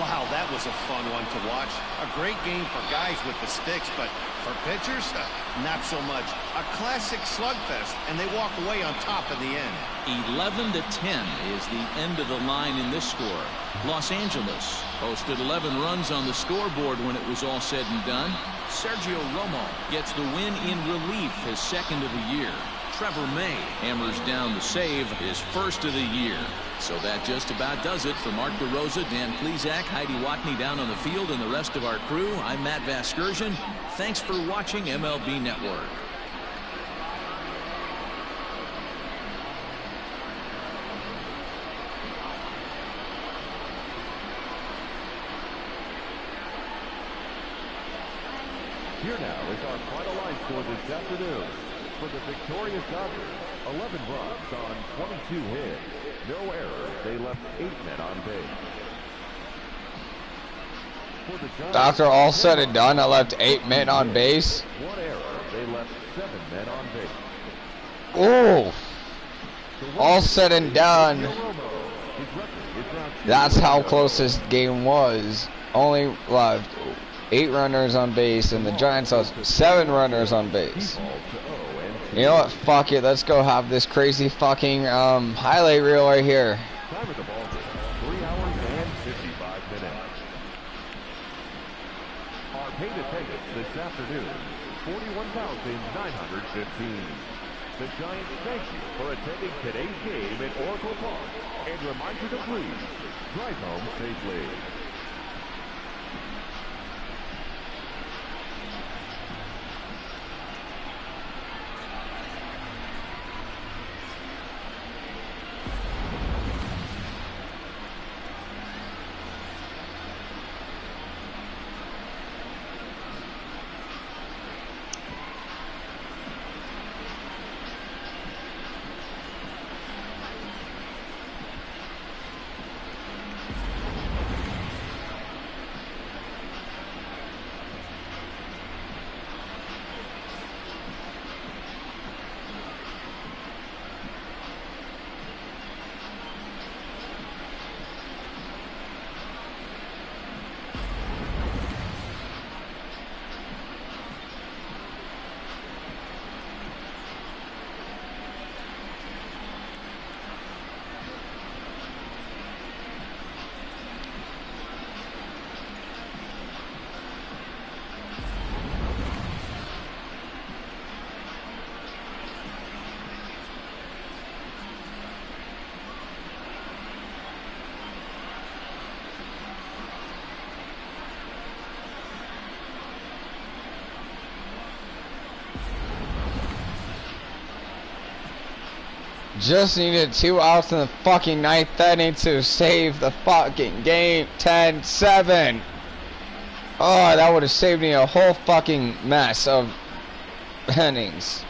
[SPEAKER 2] Wow, that was a fun one to watch. A great game for guys with the sticks, but for pitchers, not so much. A classic slugfest, and they walk away on top in the end.
[SPEAKER 1] 11-10 is the end of the line in this score. Los Angeles posted 11 runs on the scoreboard when it was all said and done. Sergio Romo gets the win in relief, his second of the year. Trevor May hammers down the save, his first of the year. So that just about does it. For Mark DeRosa, Dan Plesac, Heidi Watney down on the field, and the rest of our crew, I'm Matt Vasgersian. Thanks for watching MLB Network.
[SPEAKER 4] Here now is our final line score this afternoon. For the victorious Dodgers, 11 runs on 22 hits. No errors. They left 8 men on base. For the Giants,
[SPEAKER 5] After all said and done, I left 8 men on base.
[SPEAKER 4] 1 error. They left 7 men on base.
[SPEAKER 5] Oh, all said and done. That's how close this game was. Only left 8 runners on base, and the Giants have 7 runners on base. You know what? Fuck it. Let's go have this crazy fucking highlight reel right here.
[SPEAKER 4] Time of the ball game, 3 hours and 55 minutes. Our paid attendance this afternoon, 41,915. The Giants thank you for attending today's game at Oracle Park and remind you to please drive home safely.
[SPEAKER 5] Just needed 2 outs in the fucking 9th inning to save the fucking game. 10-7. Oh, that would have saved me a whole fucking mess of innings.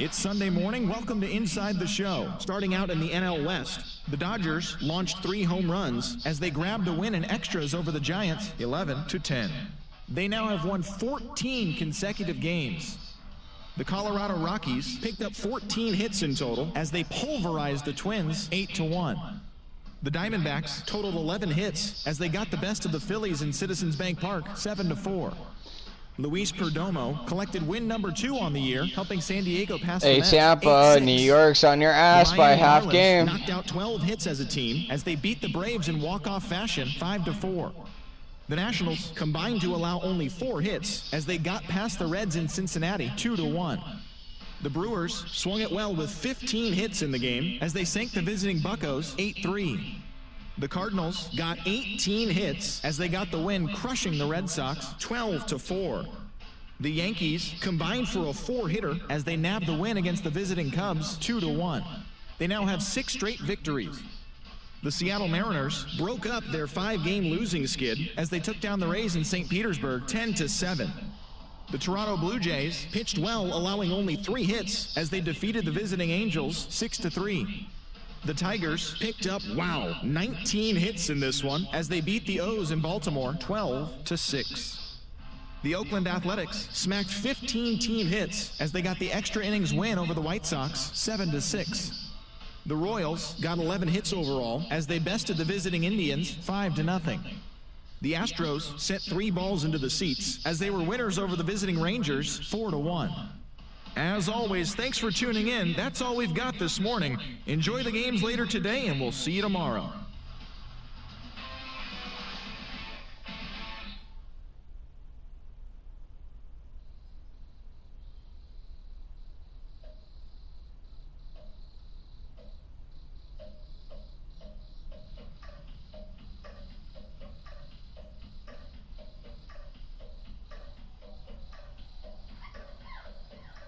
[SPEAKER 9] It's Sunday morning. Welcome to Inside the Show. Starting out in the NL West, the Dodgers launched 3 home runs as they grabbed a win in extras over the Giants, 11-10. They now have won 14 consecutive games. The Colorado Rockies picked up 14 hits in total as they pulverized the Twins 8-1. The Diamondbacks totaled 11 hits as they got the best of the Phillies in Citizens Bank Park 7-4. Luis Perdomo collected win number 2 on the year, helping San Diego pass the
[SPEAKER 5] Hey,
[SPEAKER 9] Mets
[SPEAKER 5] Tampa,
[SPEAKER 9] 8-6.
[SPEAKER 5] New York's on your ass by
[SPEAKER 9] Miami
[SPEAKER 5] half
[SPEAKER 9] Marlins
[SPEAKER 5] game.
[SPEAKER 9] knocked out 12 hits as a team as they beat the Braves in walk-off fashion 5-4. The Nationals combined to allow only 4 hits as they got past the Reds in Cincinnati 2-1. The Brewers swung it well with 15 hits in the game as they sank the visiting Buccos 8-3. The Cardinals got 18 hits as they got the win, crushing the Red Sox 12-4. The Yankees combined for a 4-hitter as they nabbed the win against the visiting Cubs 2-1. They now have 6 straight victories. The Seattle Mariners broke up their 5-game losing skid as they took down the Rays in St. Petersburg 10-7. The Toronto Blue Jays pitched well, allowing only 3 hits as they defeated the visiting Angels 6-3. The Tigers picked up, 19 hits in this one as they beat the O's in Baltimore 12-6. The Oakland Athletics smacked 15 team hits as they got the extra innings win over the White Sox 7-6. The Royals got 11 hits overall as they bested the visiting Indians 5-0. The Astros sent 3 balls into the seats as they were winners over the visiting Rangers 4-1. As always, thanks for tuning in. That's all we've got this morning. Enjoy the games later today, and we'll see you tomorrow.